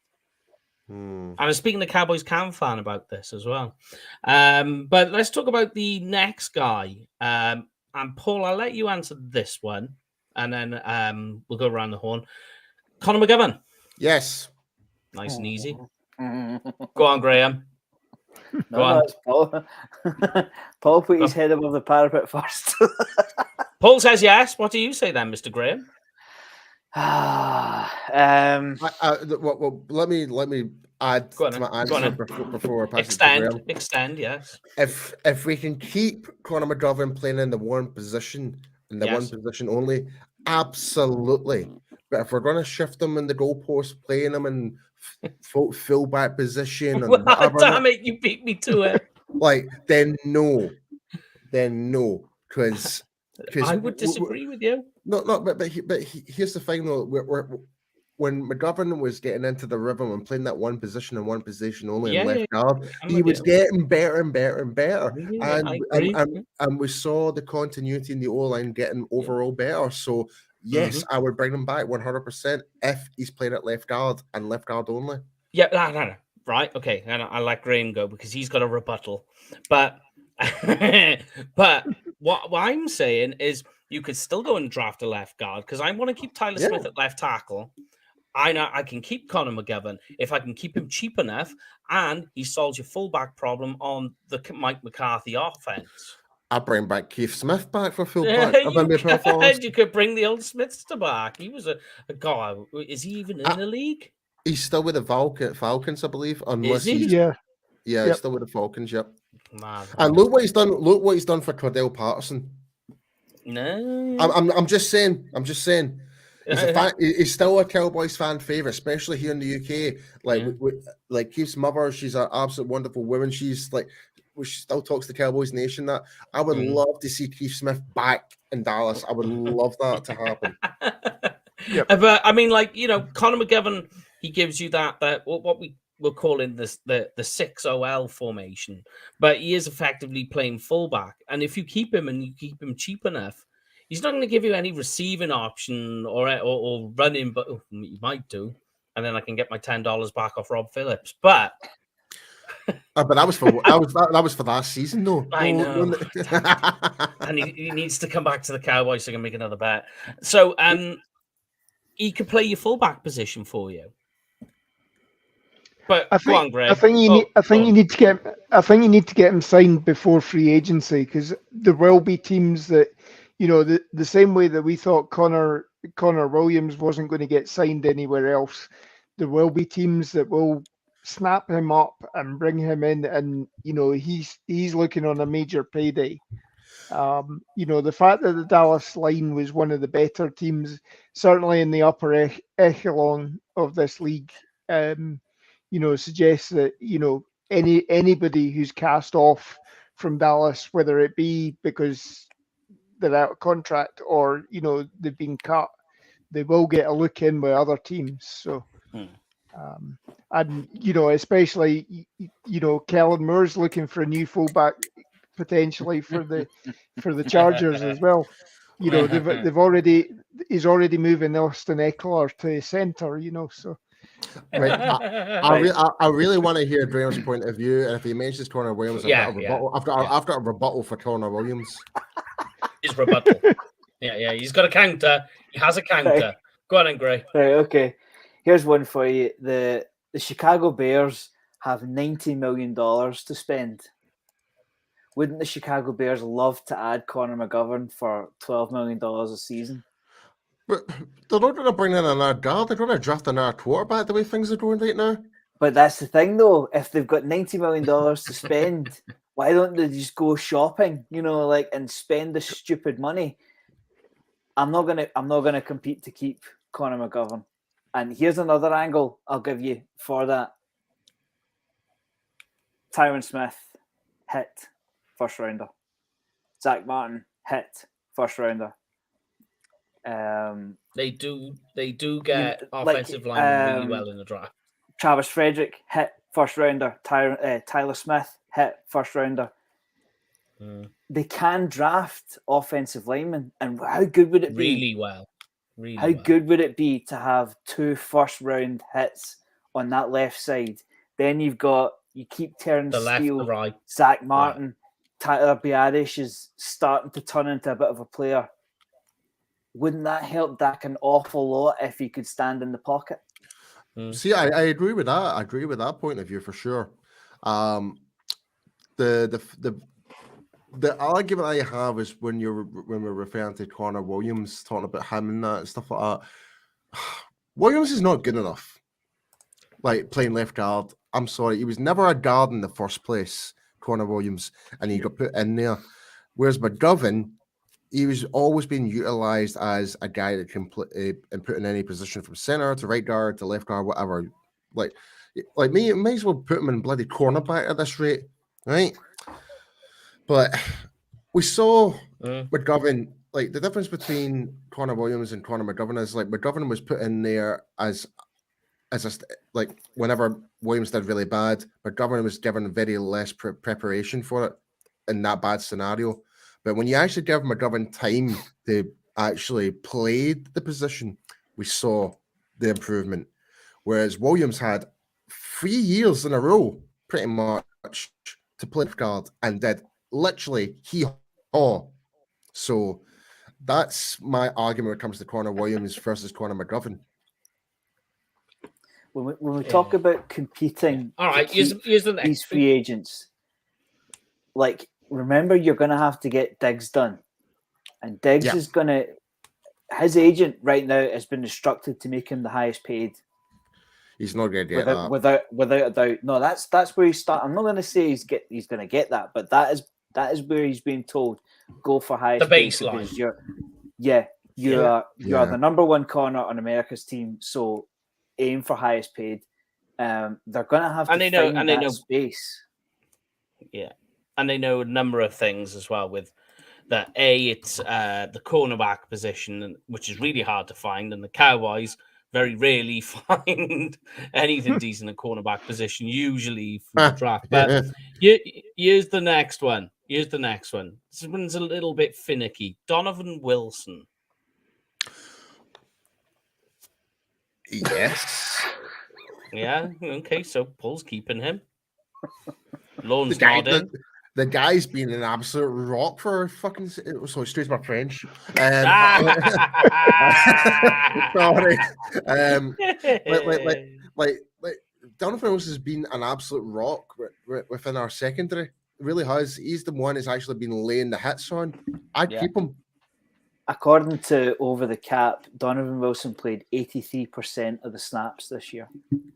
And I'm speaking to Cowboys Cam fan about this as well. But let's talk about the next guy. And Paul, I'll let you answer this one, and then we'll go around the horn. Conor McGovern. Yes. Nice and easy. Go on, Graham. Paul put his head above the parapet first. Paul says yes. What do you say then, Mr. Graham? Let me add to my answer before I pass it to Graham. Extend, yes. If we can keep Conor McGovern playing in the one position, one position only, absolutely. But if we're going to shift them in the goalpost, playing them in fullback position, and whatever, damn it, you beat me to it. Then no, because I would disagree with you. But here's the thing though. When McGovern was getting into the rhythm and playing that one position and one position only in left guard, he was getting better and better and better. And we saw the continuity in the O-line getting overall better. So yes, I would bring him back 100% if he's playing at left guard and left guard only. Yeah, no. Right, okay. And I let Graham go because he's got a rebuttal. But what I'm saying is you could still go and draft a left guard, because I want to keep Tyler Smith at left tackle. I know I can keep Conor McGovern if I can keep him cheap enough, and he solves your fullback problem on the Mike McCarthy offense. I'll bring back Keith Smith back for fullback. You could bring the old Smithster back. He was a guy. Is he even in the league? He's still with the Falcons, I believe. Unless is he? He's still with the Falcons. Yep. Man, and look what he's done. Look what he's done for Cordell Patterson. No, I'm just saying. He's still a Cowboys fan favorite, especially here in the UK. Like Keith's mother, she's an absolute wonderful woman. She's like, she still talks to Cowboys Nation. That I would love to see Keith Smith back in Dallas. I would love that to happen. But I mean, Conor McGovern, he gives you that what we're calling this the 6-OL formation, but he is effectively playing fullback. And if you keep him and you keep him cheap enough, he's not going to give you any receiving option or running, but he might do. And then I can get my $10 back off Rob Phillips. But But that was for last season, though. I know. And he needs to come back to the Cowboys so he can make another bet. So he could play your fullback position for you. But go on, Greg. I think you need to get him signed before free agency, because there will be teams that, the same way that we thought Connor Williams wasn't going to get signed anywhere else, there will be teams that will snap him up and bring him in, and he's looking on a major payday. The fact that the Dallas line was one of the better teams, certainly in the upper echelon of this league, suggests that anybody who's cast off from Dallas, whether it be because they're out of contract or they've been cut, they will get a look in by other teams. So, and especially Kellen Moore's looking for a new fullback potentially for the Chargers as well. He's already moving Austin Eckler to center. So. Right. I really want to hear Graham's point of view, and if he mentions Connor Williams, I've got a rebuttal for Connor Williams. His rebuttal. Yeah. He's got a counter. He has a counter. Right. Go on, Gray. Right. Okay. Here's one for you. The Chicago Bears have $90 million to spend. Wouldn't the Chicago Bears love to add Connor McGovern for $12 million a season? But they're not going to bring in another guard. They're going to draft another quarterback the way things are going right now. But that's the thing, though. If they've got $90 million to spend, why don't they just go shopping, and spend the stupid money? I'm not gonna compete to keep Connor McGovern. And here's another angle I'll give you for that. Tyron Smith, hit, first rounder. Zach Martin, hit, first rounder. They do get offensive linemen really well in the draft. Travis Frederick, hit, first rounder. Tyler Smith, hit, first rounder. They can draft offensive linemen, and how good would it be? Really well. How good would it be to have 2 first-round hits on that left side? Then you keep Terrence Steele, right. Zach Martin, right. Tyler Biadasz is starting to turn into a bit of a player. Wouldn't that help Dak an awful lot if he could stand in the pocket? See, I agree with that. I agree with that point of view for sure. The argument I have is when we're referring to Connor Williams, talking about him and that stuff like that. Williams is not good enough. Like playing left guard. I'm sorry, he was never a guard in the first place, Connor Williams, and he got put in there. Whereas McGovern, he was always being utilized as a guy that can play and put in any position from center to right guard to left guard, whatever. Like me, might as well put him in bloody cornerback at this rate, right? But we saw McGovern, like the difference between Connor Williams and Connor McGovern is like McGovern was put in there as like whenever Williams did really bad, McGovern was given very less preparation for it in that bad scenario. But when you actually give McGovern time to actually play the position, we saw the improvement. Whereas Williams had 3 years in a row, pretty much, to play left guard and did literally So that's my argument when it comes to Connor Williams versus Connor McGovern. When we talk about competing, all right, here's the next these free agents, like, remember, you're going to have to get Diggs done. And Diggs is going to... His agent right now has been instructed to make him the highest paid. He's not going to get that. Without a doubt. No, that's where he starts. I'm not going to say he's going to get that, but that is where he's being told, go for highest paid. The baseline. You are the number one corner on America's team, so aim for highest paid. They're going to have to find that space. Yeah. And they know a number of things as well with that. It's the cornerback position, which is really hard to find. And the Cowboys very rarely find anything decent in cornerback position, usually from the draft. But here's the next one. This one's a little bit finicky. Donovan Wilson. Yes. Yeah. Okay. So Paul's keeping him. Lawn's The guy, nodding. the guy's been an absolute rock for fucking. So excuse my French. Sorry. Like Donovan Wilson has been an absolute rock within our secondary. It really has. He's the one that's actually been laying the hits on. I'd keep him. According to Over the Cap, Donovan Wilson played 83% of the snaps this year.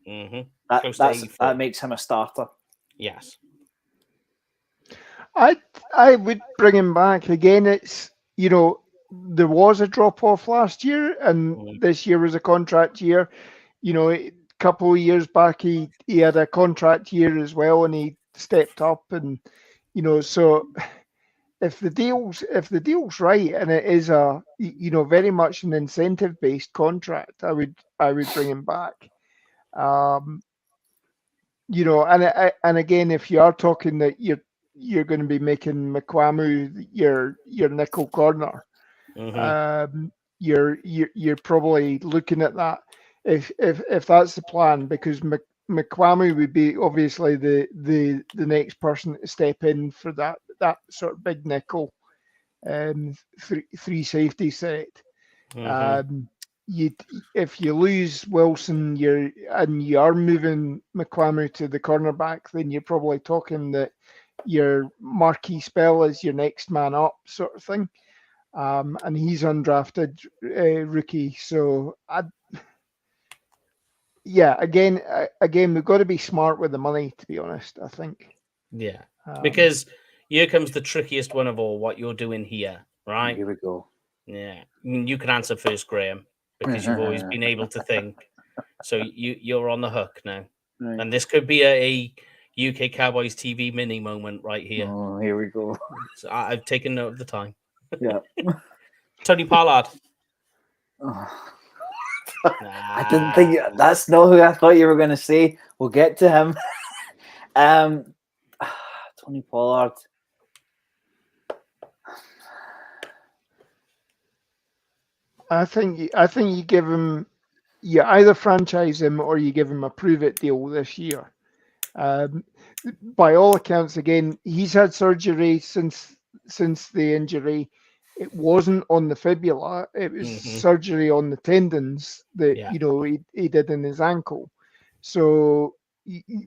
Mm-hmm. That makes him a starter. Yes. I would bring him back again. It's, you know, there was a drop off last year, and this year was a contract year. You know, a couple of years back he had a contract year as well, and he stepped up, and you know, so if the deal's right and it is a, you know, very much an incentive based contract, I would bring him back. You know, and again, if you are talking that you're going to be making McQuamu your nickel corner, you're probably looking at that if that's the plan, because McQuamu would be obviously the next person to step in for that sort of big nickel three safety set. If you lose Wilson, you are moving McQuamu to the cornerback, then you're probably talking that your Marquis Spell is your next man up sort of thing. And he's undrafted rookie. So again, we've got to be smart with the money, to be honest, I think. Yeah. Because here comes the trickiest one of all, what you're doing here, right? Here we go. Yeah. I mean, you can answer first, Graham, because you've always been able to think. So you're on the hook now. Right. And this could be a UK Cowboys TV mini moment right here. Oh, here we go. So I've taken note of the time. Yeah. Tony Pollard. I didn't think that's not who I thought you were going to say. We'll get to him. Tony Pollard. I think you give him, you either franchise him or you give him a prove it deal this year. By all accounts, again, he's had surgery since the injury. It wasn't on the fibula; it was surgery on the tendons that you know he did in his ankle. So,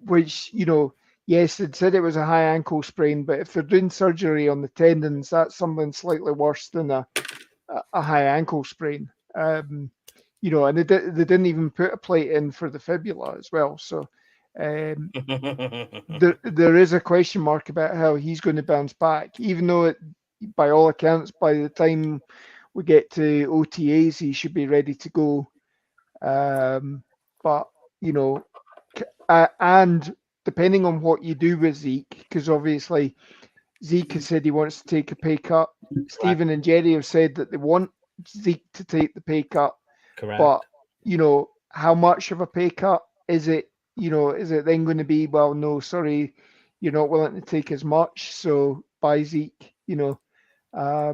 which, you know, yes, it said it was a high ankle sprain, but if they're doing surgery on the tendons, that's something slightly worse than a high ankle sprain. You know, and they didn't even put a plate in for the fibula as well. So there is a question mark about how he's going to bounce back, even though by all accounts, by the time we get to OTAs, he should be ready to go. But, you know, and depending on what you do with Zeke, because obviously Zeke has said he wants to take a pay cut. Stephen and Jerry have said that they want Zeke to take the pay cut. Correct. But, you know, how much of a pay cut is it? You know, is it then going to be, well, no, sorry, you're not willing to take as much, so buy Zeke, you know?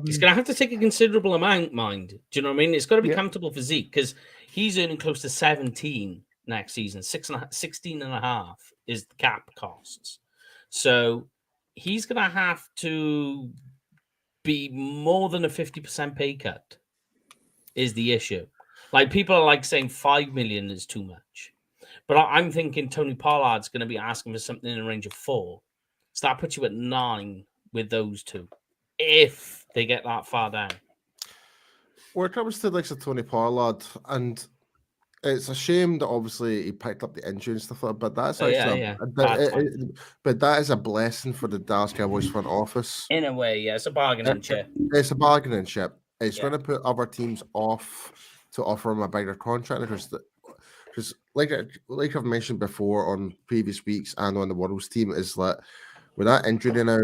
He's going to have to take a considerable amount, mind. Do you know what I mean? It's got to be comfortable for Zeke, because he's earning close to 17 next season. 16 and a half is the cap costs. So he's going to have to be more than a 50% pay cut is the issue. Like, people are like saying 5 million is too much. But I'm thinking Tony Pollard's going to be asking for something in the range of 4. So that puts you at 9 with those two, if they get that far down. When it comes to like Tony Pollard, and it's a shame that obviously he picked up the injury and stuff like that, but that's actually but that is a blessing for the Dallas Cowboys front office. In a way, yeah, it's a bargaining chip. It's a bargaining chip. It's going to put other teams off to offer him a bigger contract, because like I've mentioned before on previous weeks and on the World's team, is that with that injury now,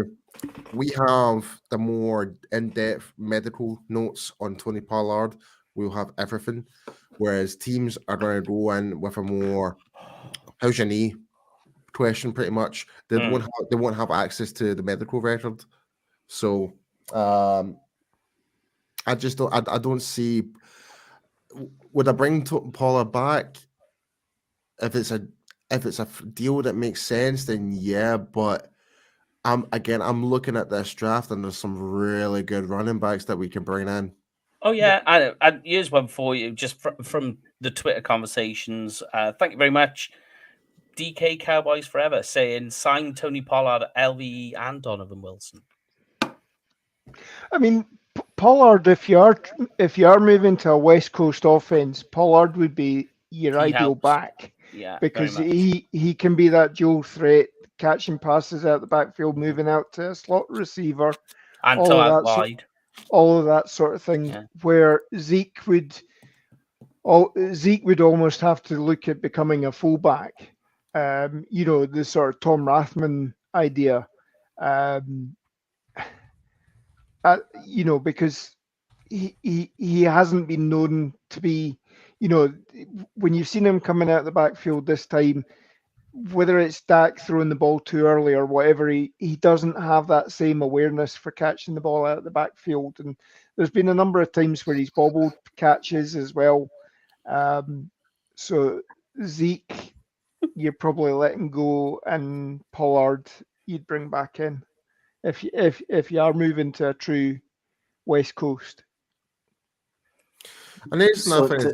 we have the more in-depth medical notes on Tony Pollard. We'll have everything, whereas teams are going to go in with a more "how's your knee?" question, pretty much. They won't have access to the medical record. So I just don't. I don't see. Would I bring Pollard back if it's if it's a deal that makes sense, then yeah. But I'm looking at this draft, and there's some really good running backs that we can bring in. Oh yeah, and here's one for you, just from the Twitter conversations. Thank you very much, DK Cowboys Forever, saying sign Tony Pollard, LVE, and Donovan Wilson. I mean, Pollard, if you are moving to a West Coast offense, Pollard would be your He ideal helps. back Yeah, because very much. he can be that dual threat, catching passes out the backfield, moving out to a slot receiver, And all to of out that wide. all of that sort of thing. Yeah. Where Zeke would almost have to look at becoming a fullback. The sort of Tom Rathman idea. Because he hasn't been known to be, when you've seen him coming out of the backfield this time, whether it's Dak throwing the ball too early or whatever, he doesn't have that same awareness for catching the ball out of the backfield. And there's been a number of times where he's bobbled catches as well. So Zeke, you're probably letting go, and Pollard you'd bring back in if you are moving to a true West Coast. And there's So nothing.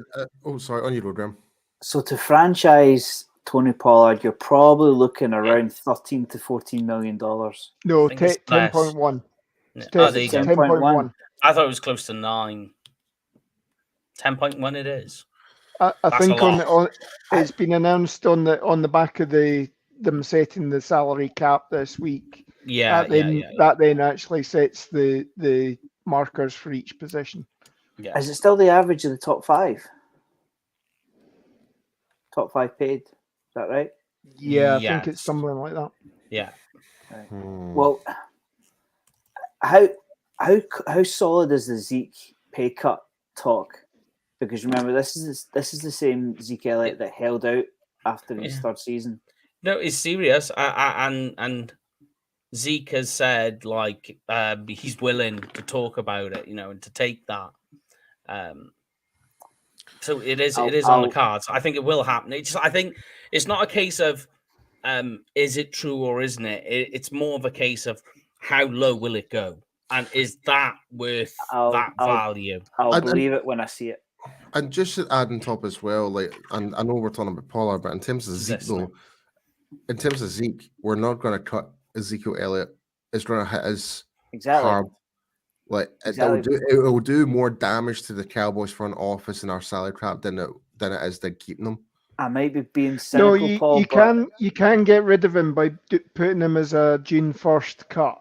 Sorry, on you go, Graham. So to franchise Tony Pollard, you're probably looking around $13 to $14 million. No, I think it's 10.1. less. It's Oh, there you go. 10.1. I thought it was close to 9. 10.1 it is. I That's think a lot. it's been announced on the back of them setting the salary cap this week. Yeah, That then actually sets the markers for each position. Yeah. Is it still the average of the top 5? Top 5 paid. Is that right? Yeah, I think it's something like that. Yeah. Right. Well, how solid is the Zeke pay cut talk? Because remember, this is the same Zeke Elliott that held out after his third season. No, it's serious. And Zeke has said he's willing to talk about it, and to take that. So it is on the cards. I think it will happen. I think it's not a case of is it true or isn't it? It's more of a case of how low will it go, and is that worth that value? I'll believe it when I see it. And just to add on top as well, and I know we're talking about Pollard, but in terms of Zeke, we're not going to cut Ezekiel Elliott. It's going to hit his hard. It will do more damage to the Cowboys front office and our salary cap than it is to keeping them. I might be being cynical, no, Paul. You can get rid of him by putting him as a June 1st cut,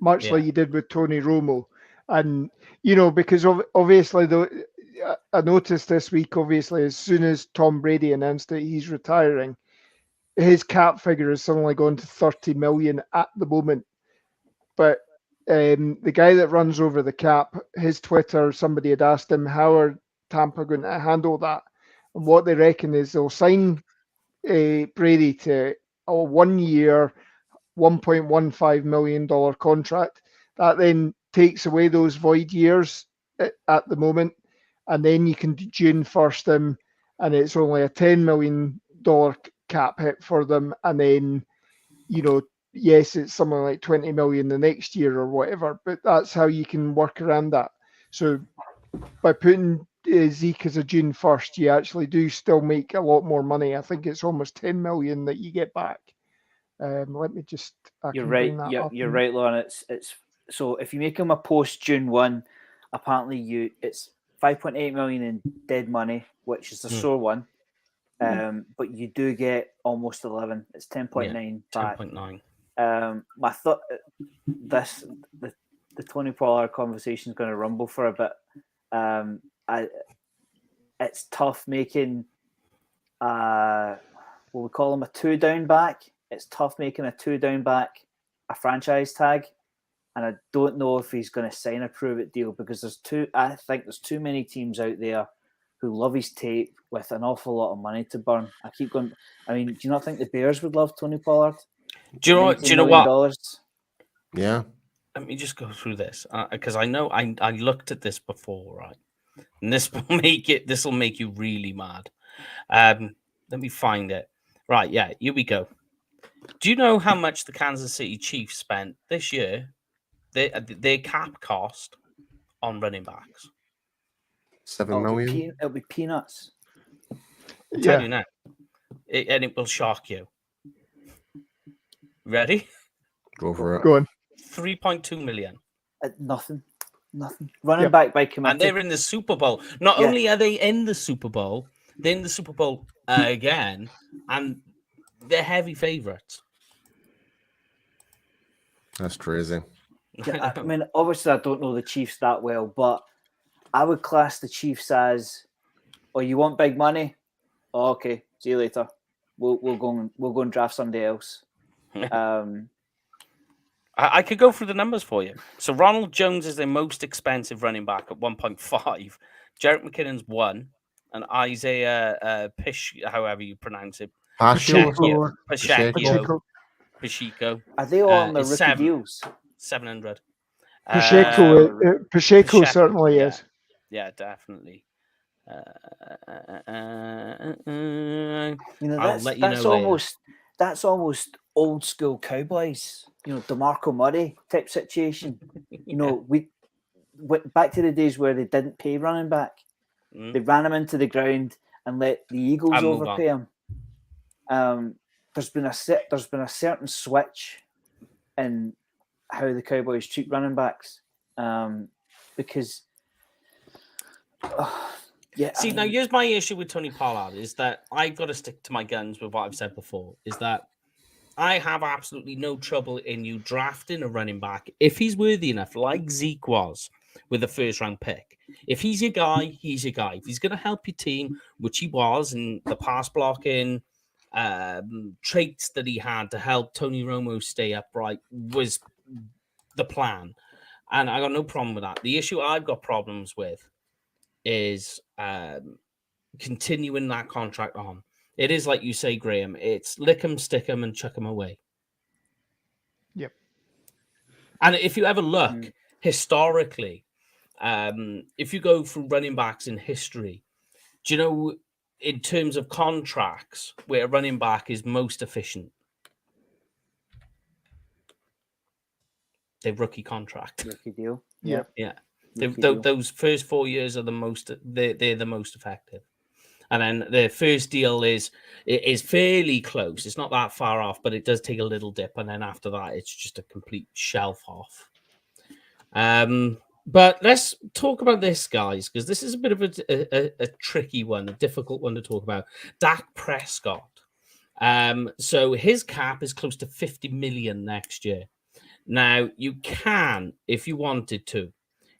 much like you did with Tony Romo, and because obviously I noticed this week, obviously, as soon as Tom Brady announced that he's retiring, his cap figure has suddenly gone to 30 million at the moment. But the guy that runs over the cap, his Twitter, somebody had asked him, how are Tampa going to handle that? And what they reckon is they'll sign Brady to a 1 year, $1.15 million contract. That then takes away those void years at the moment. And then you can June 1st them, and it's only a $10 million cap hit for them. And then, yes, it's something like 20 million the next year or whatever, but that's how you can work around that. So by putting Zeke as a June 1st, you actually do still make a lot more money. I think it's almost 10 million that you get back. Let me just. You're right. You're right, Lauren. It's so if you make him a post June 1, apparently it's 5.8 million in dead money, which is a sore one. But you do get almost 11. It's 10.9 back. 10.9. My thought, the Tony Pollard conversation is going to rumble for a bit. It's tough making we call him a 2-down back. It's tough making a 2-down back a franchise tag, and I don't know if he's going to sign a prove-it deal because I think there's too many teams out there who love his tape with an awful lot of money to burn. I keep going. I mean, do you not think the Bears would love Tony Pollard? Do you know what? Yeah. Let me just go through this because I know I looked at this before, right? And this will make you really mad. Let me find it. Right, yeah, here we go. Do you know how much the Kansas City Chiefs spent this year? Their cap cost on running backs. 7 million. It'll be peanuts. I'll tell you now. And it will shock you. Ready? Go for it. Go on. 3.2 million. Nothing. Running back by committee. And they're in the Super Bowl. Not only are they in the Super Bowl, they're in the Super Bowl again, and they're heavy favorites. That's crazy. Yeah, I mean, obviously, I don't know the Chiefs that well, but I would class the Chiefs as, "Oh, you want big money? Oh, okay, see you later. We'll go and draft somebody else." I could go through the numbers for you. So Ronald Jones is the most expensive running back at 1.5. Jerick McKinnon's 1, and Isaiah however you pronounce it, Pacheco. Are they all on the rookie deals? 700. Pacheco certainly is. Yeah, definitely. That's almost old school Cowboys. DeMarco Murray type situation. We went back to the days where they didn't pay running back. They ran him into the ground and let the Eagles overpay him. There's been a certain switch in how the Cowboys treat running backs, because now here's my issue with Tony Pollard is that I've got to stick to my guns with what I've said before, is that I have absolutely no trouble in you drafting a running back if he's worthy enough, like Zeke was with a first-round pick. If he's your guy, he's your guy. If he's going to help your team, which he was, and the pass blocking traits that he had to help Tony Romo stay upright was the plan. And I got no problem with that. The issue I've got problems with is continuing that contract on. It is like you say, Graham. It's lick 'em, stick 'em, and chuck 'em away. Yep. And if you ever look historically, if you go through running backs in history, do you know, in terms of contracts, where a running back is most efficient? Their rookie contract. Rookie deal. Yeah. Those first 4 years are the most. They're the most effective. And then the first deal is fairly close. It's not that far off, but it does take a little dip. And then after that, it's just a complete shelf off. But let's talk about this, guys, because this is a bit of a tricky one, a difficult one to talk about. Dak Prescott. So his cap is close to 50 million next year. Now, you can, if you wanted to,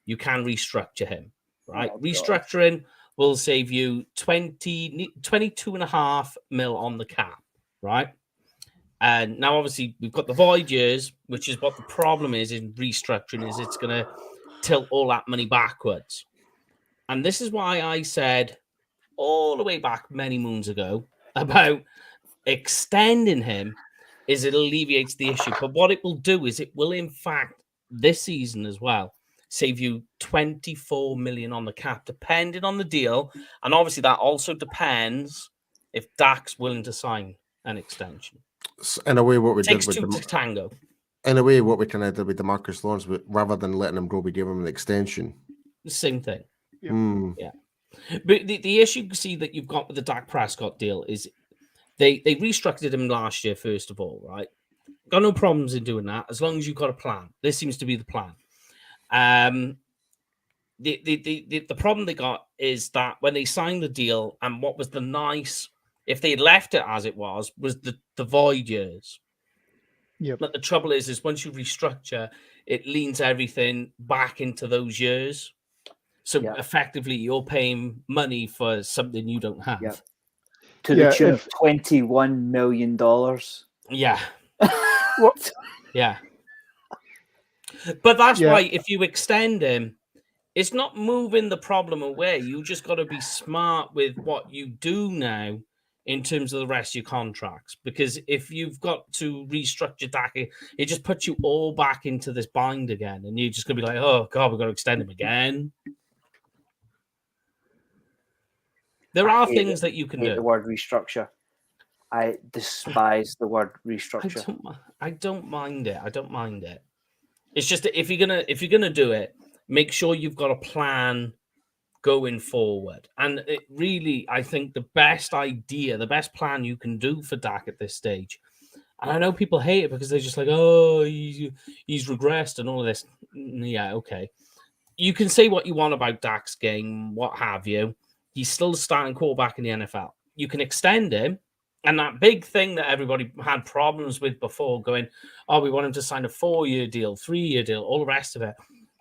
you can restructure him, right? Restructuring will save you 22.5 mil on the cap, right? And now, obviously, we've got the void years, which is what the problem is in restructuring, is it's going to tilt all that money backwards. And this is why I said all the way back many moons ago about extending him is it alleviates the issue. But what it will do is it will, in fact, this season as well, save you 24 million on the cap, depending on the deal. And obviously that also depends if Dak's willing to sign an extension. In a way, what we Takes did with two to tango. In a way, what we kind of did with DeMarcus Lawrence, rather than letting him go, we gave him an extension. The same thing. Yeah. But the issue you see that you've got with the Dak Prescott deal is they restructured him last year, first of all, right? Got no problems in doing that, as long as you've got a plan. This seems to be the plan. The problem they got is that when they signed the deal, and what was the nice, if they had left it as it was the void years. Yep. But the trouble is once you restructure, it leans everything back into those years. So effectively, you're paying money for something you don't have. Yep. To the tune of $21 million. Yeah. What? Yeah. But that's why if you extend him, it's not moving the problem away. You just got to be smart with what you do now in terms of the rest of your contracts. Because if you've got to restructure Dak, it just puts you all back into this bind again. And you're just going to be like, oh, God, we've got to extend him again. There are things that you can do. The word restructure. I despise the word restructure. I don't mind it. I don't mind it. It's just that if you're gonna do it, make sure you've got a plan going forward. And it really, I think the best plan you can do for Dak at this stage. And I know people hate it because they're just like, oh, he's regressed and all of this. Yeah, okay. You can say what you want about Dak's game, what have you. He's still the starting quarterback in the NFL. You can extend him. And that big thing that everybody had problems with before, going, oh, we want him to sign a 4-year deal, 3-year deal, all the rest of it.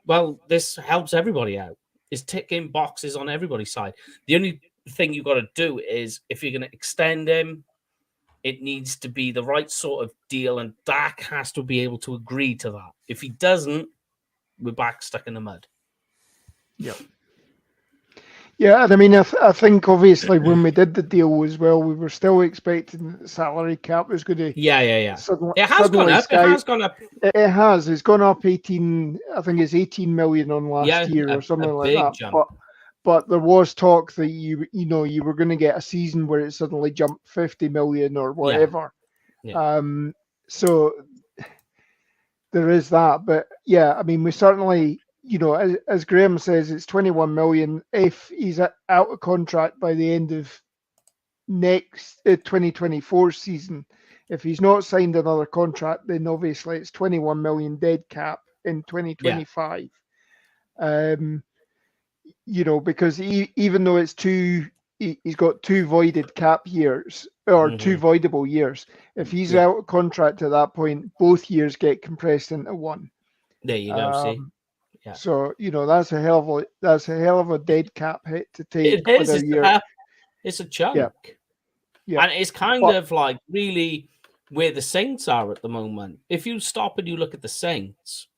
Well, this helps everybody out. It's ticking boxes on everybody's side. The only thing you've got to do is, if you're going to extend him, it needs to be the right sort of deal, and Dak has to be able to agree to that. If he doesn't, we're back stuck in the mud. Yep. Yeah, and I mean, I think obviously when we did the deal as well, we were still expecting that the salary cap was going to. Yeah. Suddenly, it has gone up. It has gone up. It has. It's gone up 18. I think it's 18 million on last year or something like that. Jump. But there was talk that you were going to get a season where it suddenly jumped 50 million or whatever. Yeah. So there is that. But yeah, I mean, we certainly. As Graham says, it's 21 million. If he's out of contract by the end of next 2024 season, if he's not signed another contract, then obviously it's 21 million dead cap in 2025. Because even though it's he's got 2 voided cap years or 2 voidable years. If he's out of contract at that point, both years get compressed into one. There you go. See. Yeah. So that's a hell of a dead cap hit to take. It is. It's a chunk. Yeah. And it's kind of like really where the Saints are at the moment. If you stop and you look at the Saints,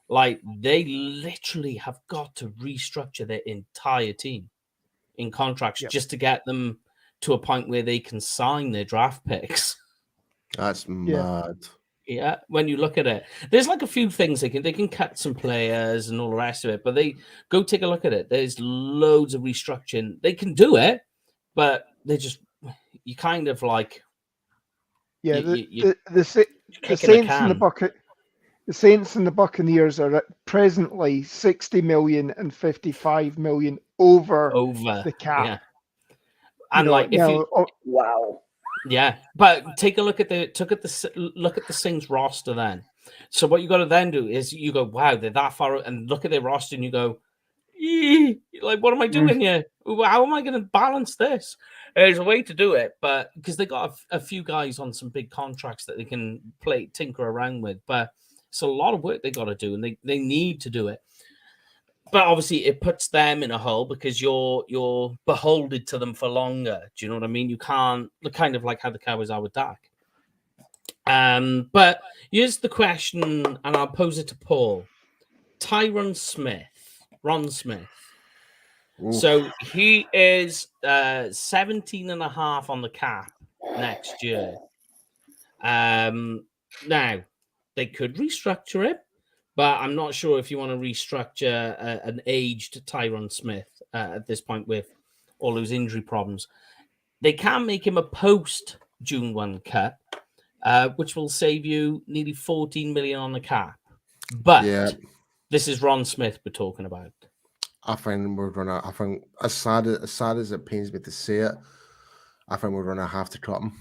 like they literally have got to restructure their entire team in contracts just to get them to a point where they can sign their draft picks. That's mad. Yeah, when you look at it, there's like a few things they can cut some players and all the rest of it, but they go take a look at it. There's loads of restructuring. They can do it, but they just you kind of like the Saints and the Saints and the Buccaneers are at presently 60 million and 55 million over the cap. Yeah. And wow. Yeah, but take a look at the Saints roster then. So what you got to then do is you go, wow, they're that far, and look at their roster, and you go, like, what am I doing here? How am I going to balance this? There's a way to do it, but because they got a few guys on some big contracts that they can tinker around with, but it's a lot of work they got to do, and they need to do it. But obviously, it puts them in a hole because you're beholden to them for longer. Do you know what I mean? You can't, kind of like how the Cowboys are with Dak. But here's the question, and I'll pose it to Paul. Ron Smith. Oof. So he is 17.5 on the cap next year. Now, they could restructure it. But I'm not sure if you want to restructure an aged Tyron Smith at this point with all those injury problems. They can make him a post-June 1 cut, which will save you nearly 14 million on the cap. But this is Ron Smith we're talking about. I think as sad as it pains me to say it, I think we're gonna have to cut him.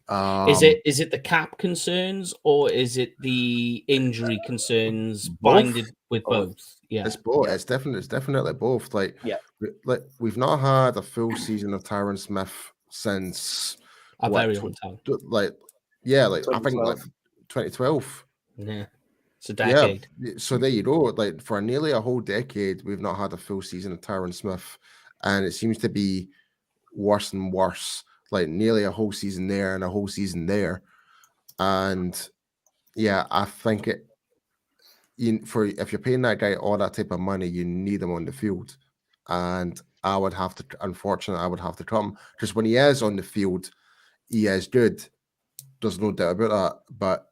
Is it the cap concerns or is it the injury concerns binded with both? Yeah, it's both. It's definitely both. Like we've not had a full season of Tyron Smith since a very long time. I think like 2012. Yeah, it's a decade. Yeah. So there you go. Like for nearly a whole decade, we've not had a full season of Tyron Smith, and it seems to be worse and worse. Like nearly a whole season there and a whole season there, and I think if you're paying that guy all that type of money, you need him on the field, and I would have to cut him because when he is on the field, he is good. There's no doubt about that. But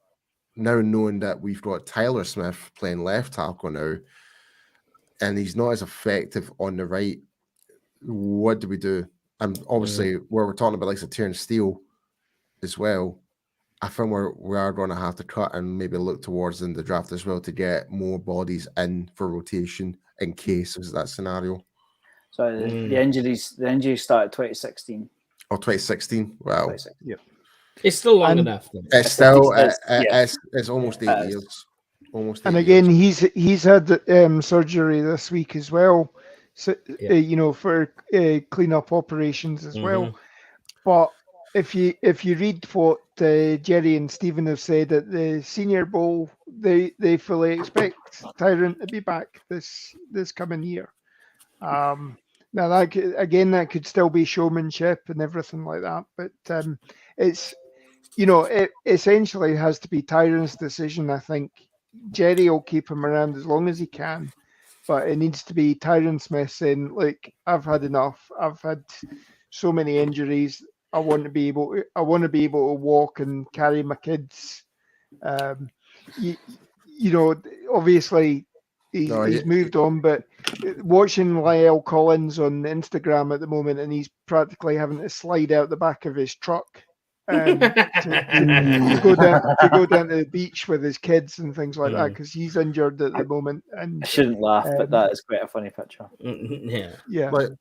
now knowing that we've got Tyler Smith playing left tackle now, and he's not as effective on the right, what do we do? And obviously, where we're talking about like Terrence Steele, as well, I think we are going to have to cut and maybe look towards in the draft as well to get more bodies in for rotation in case of that scenario. So the injuries started 2016 or 2016. Wow, 2016. Yep. It's still long enough. Then. it's still yeah. it's almost 8 years. Almost 8 And years. again, he's had surgery this week as well. So for cleanup operations as well. But if you read what Jerry and Stephen have said at the Senior Bowl, they fully expect Tyrant to be back this coming year. Now that could still be showmanship and everything like that, but it's it essentially has to be Tyrant's decision. I think Jerry will keep him around as long as he can, but it needs to be Tyron Smith saying, "Look, I've had enough. I've had so many injuries. I want to be able to walk and carry my kids." Obviously he's moved on, but watching Lyle Collins on Instagram at the moment, and he's practically having to slide out the back of his truck to go down to the beach with his kids and things like that because he's injured at the moment. And I shouldn't laugh, but that is quite a funny picture. Yeah. But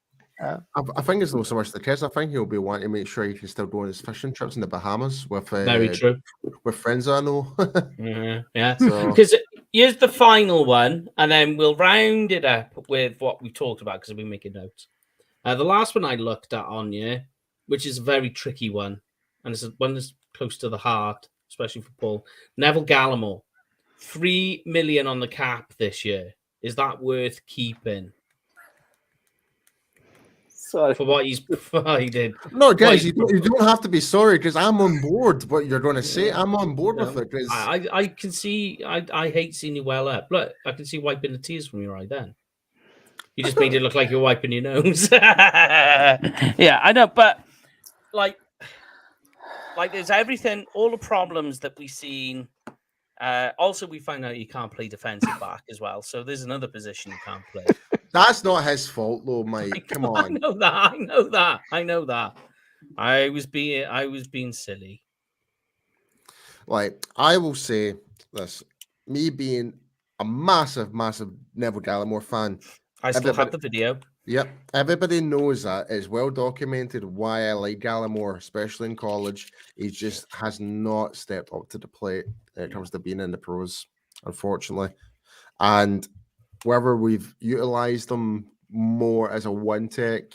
I think it's not so much the kids. I think he'll be wanting to make sure he can still go on his fishing trips in the Bahamas with very true with friends I know. Yeah, because here's the final one, and then we'll round it up with what we talked about because I've been making notes. The last one I looked at on you, which is a very tricky one, and it's one that's close to the heart, especially for Paul. Neville Gallimore, $3 million on the cap this year. Is that worth keeping? Sorry. For what he's provided. No, guys, you don't have to be sorry because I'm on board. What you're going to say, I'm on board with it. I can see. I hate seeing you well up. Look, I can see wiping the tears from your eye. Then you just made it look like you're wiping your nose. Yeah, I know, but like there's everything, all the problems that we've seen. Also, we find out you can't play defensive back as well. So there's another position you can't play. That's not his fault, though, Mike. Come on. I know that. I was being silly. Like, I will say this: me being a massive Neville Gallimore fan. I still have the video. Yep, everybody knows that. It's well documented why I like Gallimore, especially in college. He just has not stepped up to the plate when it comes to being in the pros, unfortunately. And whether we've utilized him more as a one tech,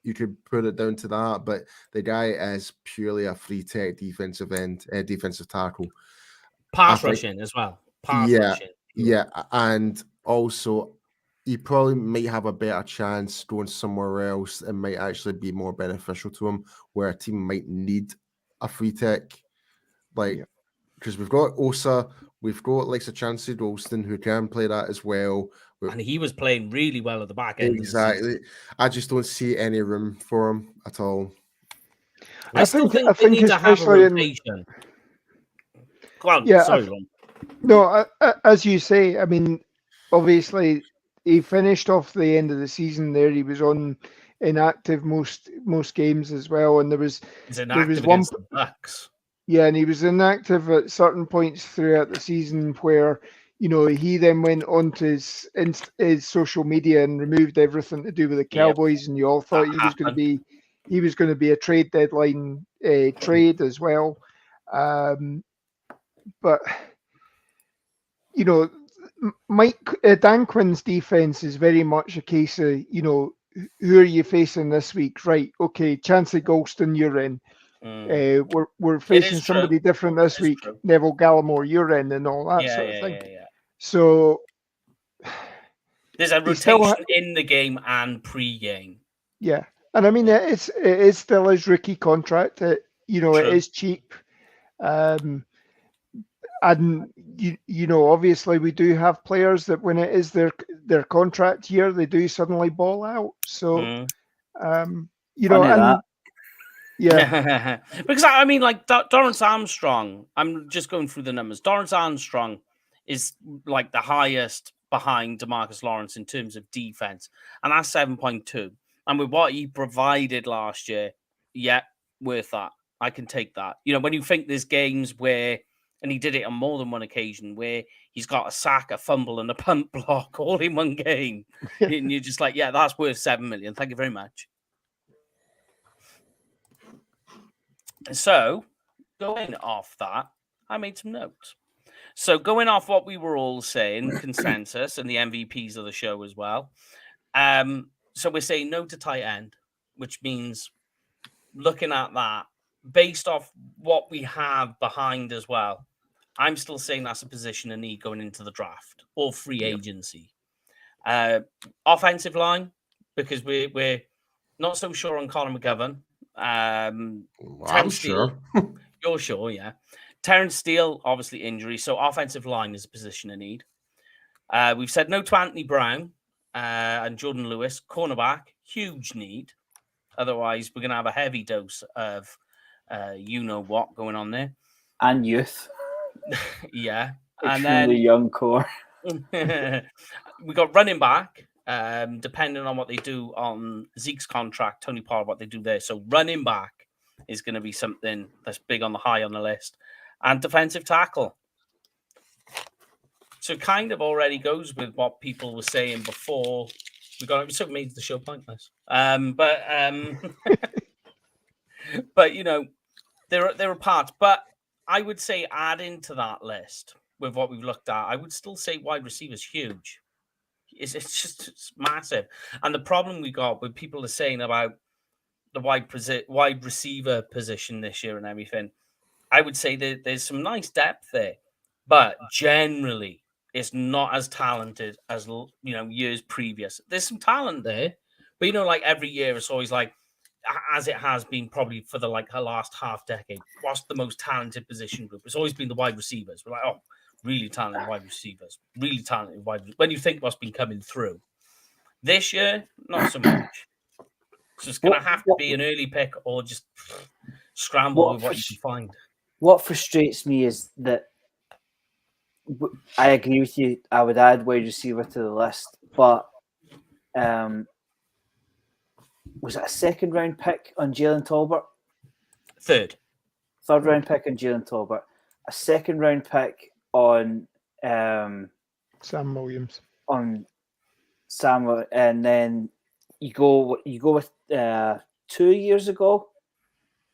you could put it down to that. But the guy is purely a free tech defensive tackle. Pass rushing as well. Rushing. Yeah, and also he probably might have a better chance going somewhere else and might actually be more beneficial to him, where a team might need a free tech. Because we've got Osa, we've got like a Chancey Golston who can play that as well. And he was playing really well at the back end. Exactly. I just don't see any room for him at all. I still think they need to have a rotation. Go on. Yeah, sorry, Ron. No, as you say, I mean, obviously he finished off the end of the season there. He was on inactive most games as well, and there was one the Bucks. Yeah, and he was inactive at certain points throughout the season where, he then went onto his social media and removed everything to do with the Cowboys, and you all thought he was going to be a trade deadline trade as well. But Dan Quinn's defense is very much a case of, who are you facing this week? Right, okay, Chancey Golston, you're in. We're facing somebody different this week. True. Neville Gallimore, you're in, and all that sort of thing. Yeah. So there's a rotation in the game and pre-game. Yeah, and I mean it is still his rookie contract. It is cheap, and obviously we do have players that when it is their contract year, they do suddenly ball out. So Yeah, because I mean, like Dorrance Armstrong, I'm just going through the numbers. Dorrance Armstrong is like the highest behind DeMarcus Lawrence in terms of defense, and that's 7.2. And with what he provided last year, worth that. I can take that. You know, when you think there's games where, and he did it on more than one occasion, where he's got a sack, a fumble, and a punt block all in one game. And you're just like, yeah, that's worth 7 million. Thank you very much. So, going off that, I made some notes. So, going off what we were all saying, consensus, and the MVPs of the show as well. So, we're saying no to tight end, which means looking at that, based off what we have behind as well, I'm still saying that's a position of need going into the draft or free agency. Offensive line, because we're not so sure on Conor McGovern. I'm sure. You're sure, yeah. Terrence Steele, obviously injury, so offensive line is a position of need. We've said no to Anthony Brown and Jordan Lewis. Cornerback, huge need. Otherwise, we're going to have a heavy dose of you-know-what going on there. And youth. Yeah. Extremely young core. We got running back, depending on what they do on Zeke's contract, Tony Pollard, what they do there. So running back is going to be something that's big on the high on the list. And defensive tackle. So it kind of already goes with what people were saying before we got it. So it made the show pointless. But you know, there are parts. But I would say adding to that list with what we've looked at, I would still say wide receivers huge. It's massive. And the problem we got with people are saying about the wide receiver position this year and everything, I would say that there's some nice depth there, but generally it's not as talented as years previous. There's some talent there, but like every year it's always like, as it has been probably for the last half decade, what's the most talented position group? It's always been the wide receivers. We're like, oh, really talented wide receivers, really talented wide receivers. When you think what's been coming through this year, not so much. So it's going to have to be an early pick or just scramble with what you can find. What frustrates me is that I agree with you. I would add wide receiver to the list, but was it a second round pick on Jalen Tolbert? Third round pick on Jalen Tolbert. A second round pick on Sam Williams. On Sam, and then you go with 2 years ago,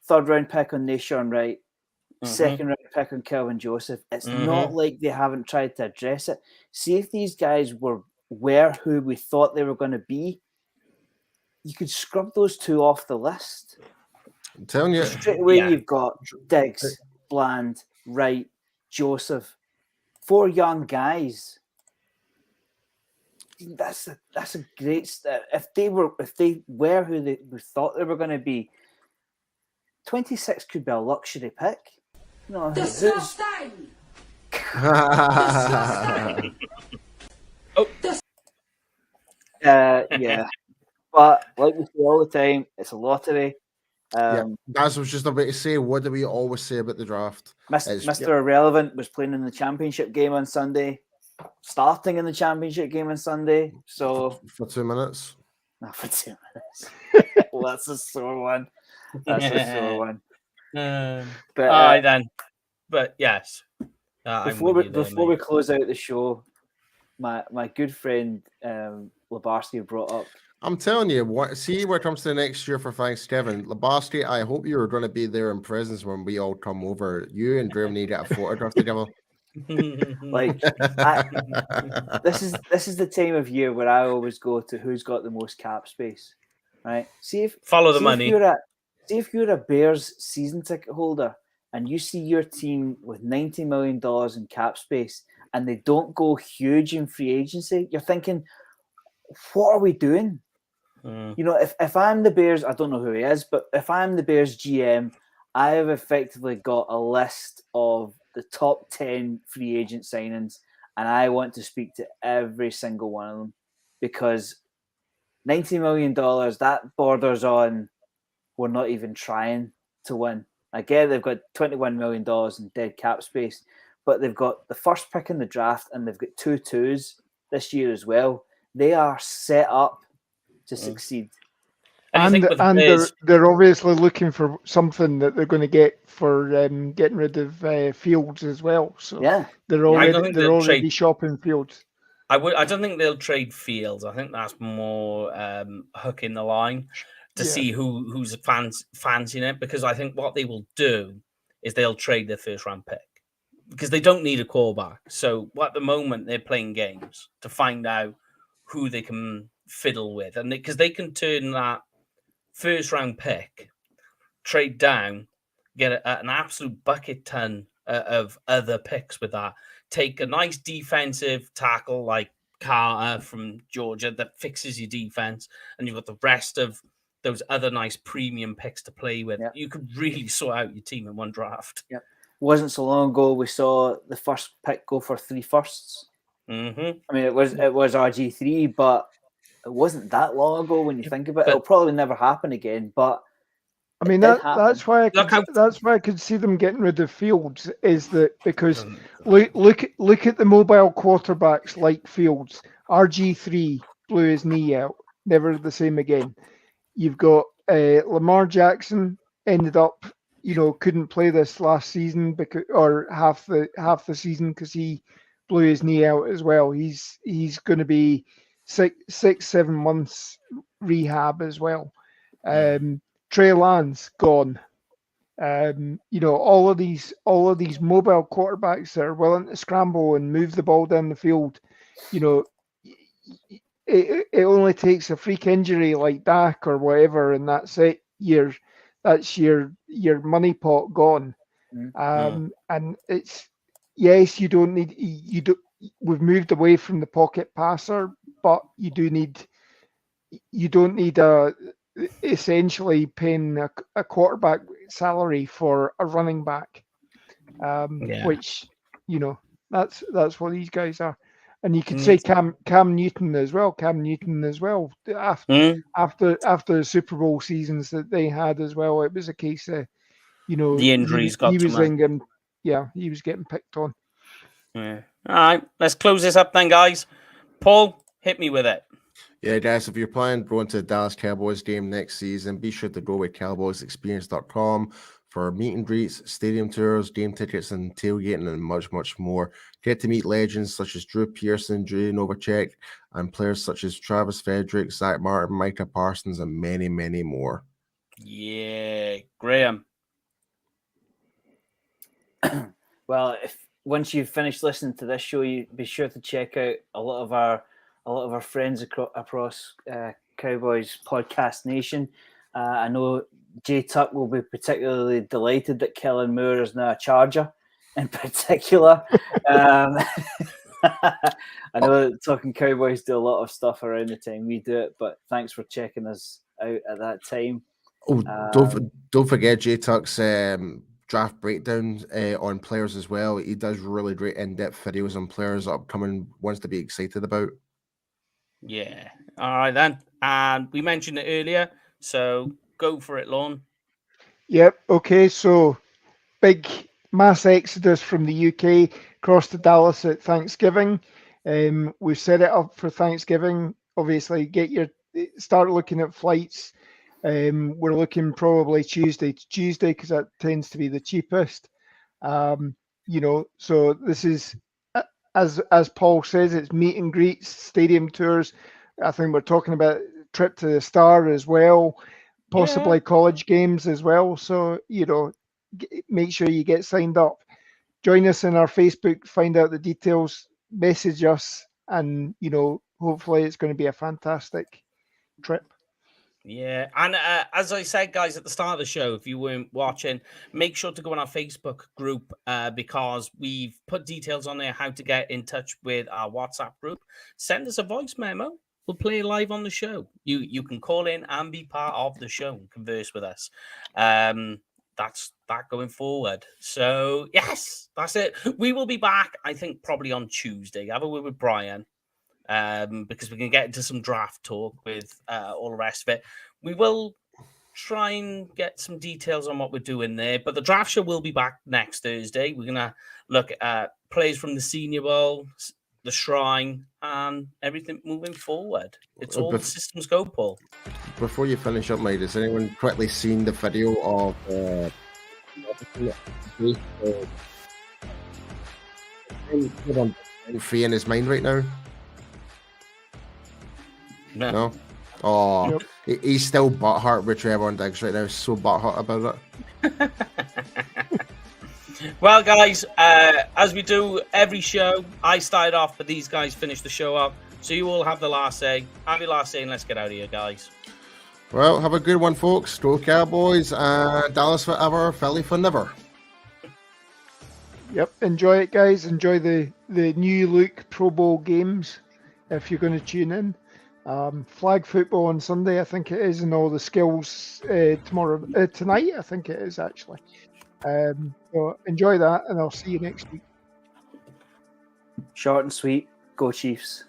third round pick on Nation Wright. Second round pick on Kelvin Joseph. It's not like they haven't tried to address it. See if these guys were who we thought they were going to be, you could scrub those two off the list. I'm telling you. Straight away, you've got Diggs, Bland, Wright, Joseph. 4 young guys. That's a great step. If they were who we thought they were going to be, 26 could be a luxury pick. No, Disgusting. Yeah. But like we say all the time, it's a lottery. That's what I was just about to say. What do we always say about the draft? Mr. Irrelevant was playing in the championship game on Sunday, starting in the championship game on Sunday. So for 2 minutes. Not for 2 minutes. Well, that's a sore one. But yes. Before we close out the show, my good friend Labarski brought up. I'm telling you, what comes to the next year for Thanksgiving. Labarski, I hope you're going to be there in presence when we all come over. You and Drew need to get a photograph together. This is the time of year where I always go to who's got the most cap space, right? Follow the money. If you're a Bears season ticket holder and you see your team with $90 million in cap space and they don't go huge in free agency, you're thinking, what are we doing? If I'm the Bears, I don't know who he is, but if I'm the Bears GM, I have effectively got a list of the top 10 free agent signings, and I want to speak to every single one of them because $90 million, that borders on we're not even trying to win. I get they've got $21 million in dead cap space, but they've got the first pick in the draft and they've got 2 2s this year as well. They are set up to succeed. And you think with the and players, they're obviously looking for something that they're going to get for getting rid of Fields as well. So Yeah. they're I don't already think they'll trade. shopping Fields. I don't think they'll trade Fields. I think that's more hook in the line to Yeah. see who's fancying it. Because I think what they will do is they'll trade their first round pick because they don't need a quarterback. So at the moment they're playing games to find out who they can fiddle with, and because they can turn that first round pick, trade down, get an absolute bucket ton of other picks with that. Take a nice defensive tackle like Carter from Georgia that fixes your defense, and you've got the rest of those other nice premium picks to play with. Yeah. You could really sort out your team in one draft. Yeah. Wasn't so long ago we saw the first pick go for 3 firsts. Mm-hmm. I mean, it was RG3, but it wasn't that long ago when you think about it. It'll probably never happen again, but I mean that's why I could see them getting rid of Fields, is that because look at the mobile quarterbacks like Fields. RG3 blew his knee out, never the same again. You've got Lamar Jackson ended up, couldn't play this last season or half the season because he blew his knee out as well. He's going to be 6-7 months rehab as well. Trey Lance gone. All of these mobile quarterbacks that are willing to scramble and move the ball down the field. It only takes a freak injury like Dak or whatever, and that's it. That's your money pot gone. And it's, yes, you don't need we've moved away from the pocket passer, but you don't need essentially paying a quarterback salary for a running back, which that's what these guys are. And you could say Cam Newton as well. After the Super Bowl seasons that they had as well, it was a case of the injuries got he was to him. he was getting picked on. Yeah. All right, let's close this up then, guys. Paul, hit me with it. Yeah, guys, if you're planning going to the Dallas Cowboys game next season, be sure to go with cowboysexperience.com for meet and greets, stadium tours, game tickets, and tailgating, and much, much more. Get to meet legends such as Drew Pearson, Drew Novacek, and players such as Travis Frederick, Zach Martin, Micah Parsons, and many, many more. Yeah, Graham. Well, once you've finished listening to this show, you be sure to check out a lot of our friends across Cowboys Podcast Nation. I know Jay Tuck will be particularly delighted that Kellen Moore is now a Charger in particular. I know Talking Cowboys do a lot of stuff around the time we do it, but thanks for checking us out at that time. Oh, don't forget Jay Tuck's draft breakdown on players as well. He does really great in-depth videos on players upcoming ones to be excited about. Yeah. All right, then. And we mentioned it earlier, so go for it, Lon. Yep. Okay. So big mass exodus from the UK across to Dallas at Thanksgiving. We've set it up for Thanksgiving. Obviously, start looking at flights. We're looking probably Tuesday because that tends to be the cheapest. So this is, as Paul says, it's meet and greets, stadium tours. I think we're talking about trip to the Star as well, possibly college games as well. So make sure you get signed up. Join us in our Facebook, find out the details, message us, and hopefully it's going to be a fantastic trip. Yeah, and as I said, guys, at the start of the show, if you weren't watching, make sure to go on our Facebook group because we've put details on there how to get in touch with our WhatsApp group. Send us a voice memo. We'll play it live on the show. You can call in and be part of the show and converse with us. That's that going forward. So, yes, that's it. We will be back, I think, probably on Tuesday. Have a word with Brian. Because we can get into some draft talk with all the rest of it. We will try and get some details on what we're doing there, but the draft show will be back next Thursday. We're going to look at players from the Senior Bowl, the shrine, and everything moving forward. It's all the systems go, Paul. Before you finish up, mate, has anyone quickly seen the video of free in his mind right now? No. Oh, he's still butthurt with Trevor and Diggs right now. So butthurt about it. Well, guys, as we do every show, I started off, but these guys finished the show up. So you all have the last say. Have your last say, and let's get out of here, guys. Well, have a good one, folks. Go Cowboys, Dallas forever, Philly for never. Yep, enjoy it, guys. Enjoy the new look Pro Bowl games if you're going to tune in. Flag football on Sunday, I think it is, and all the skills tonight, I think it is actually. So enjoy that, and I'll see you next week. Short and sweet. Go Chiefs.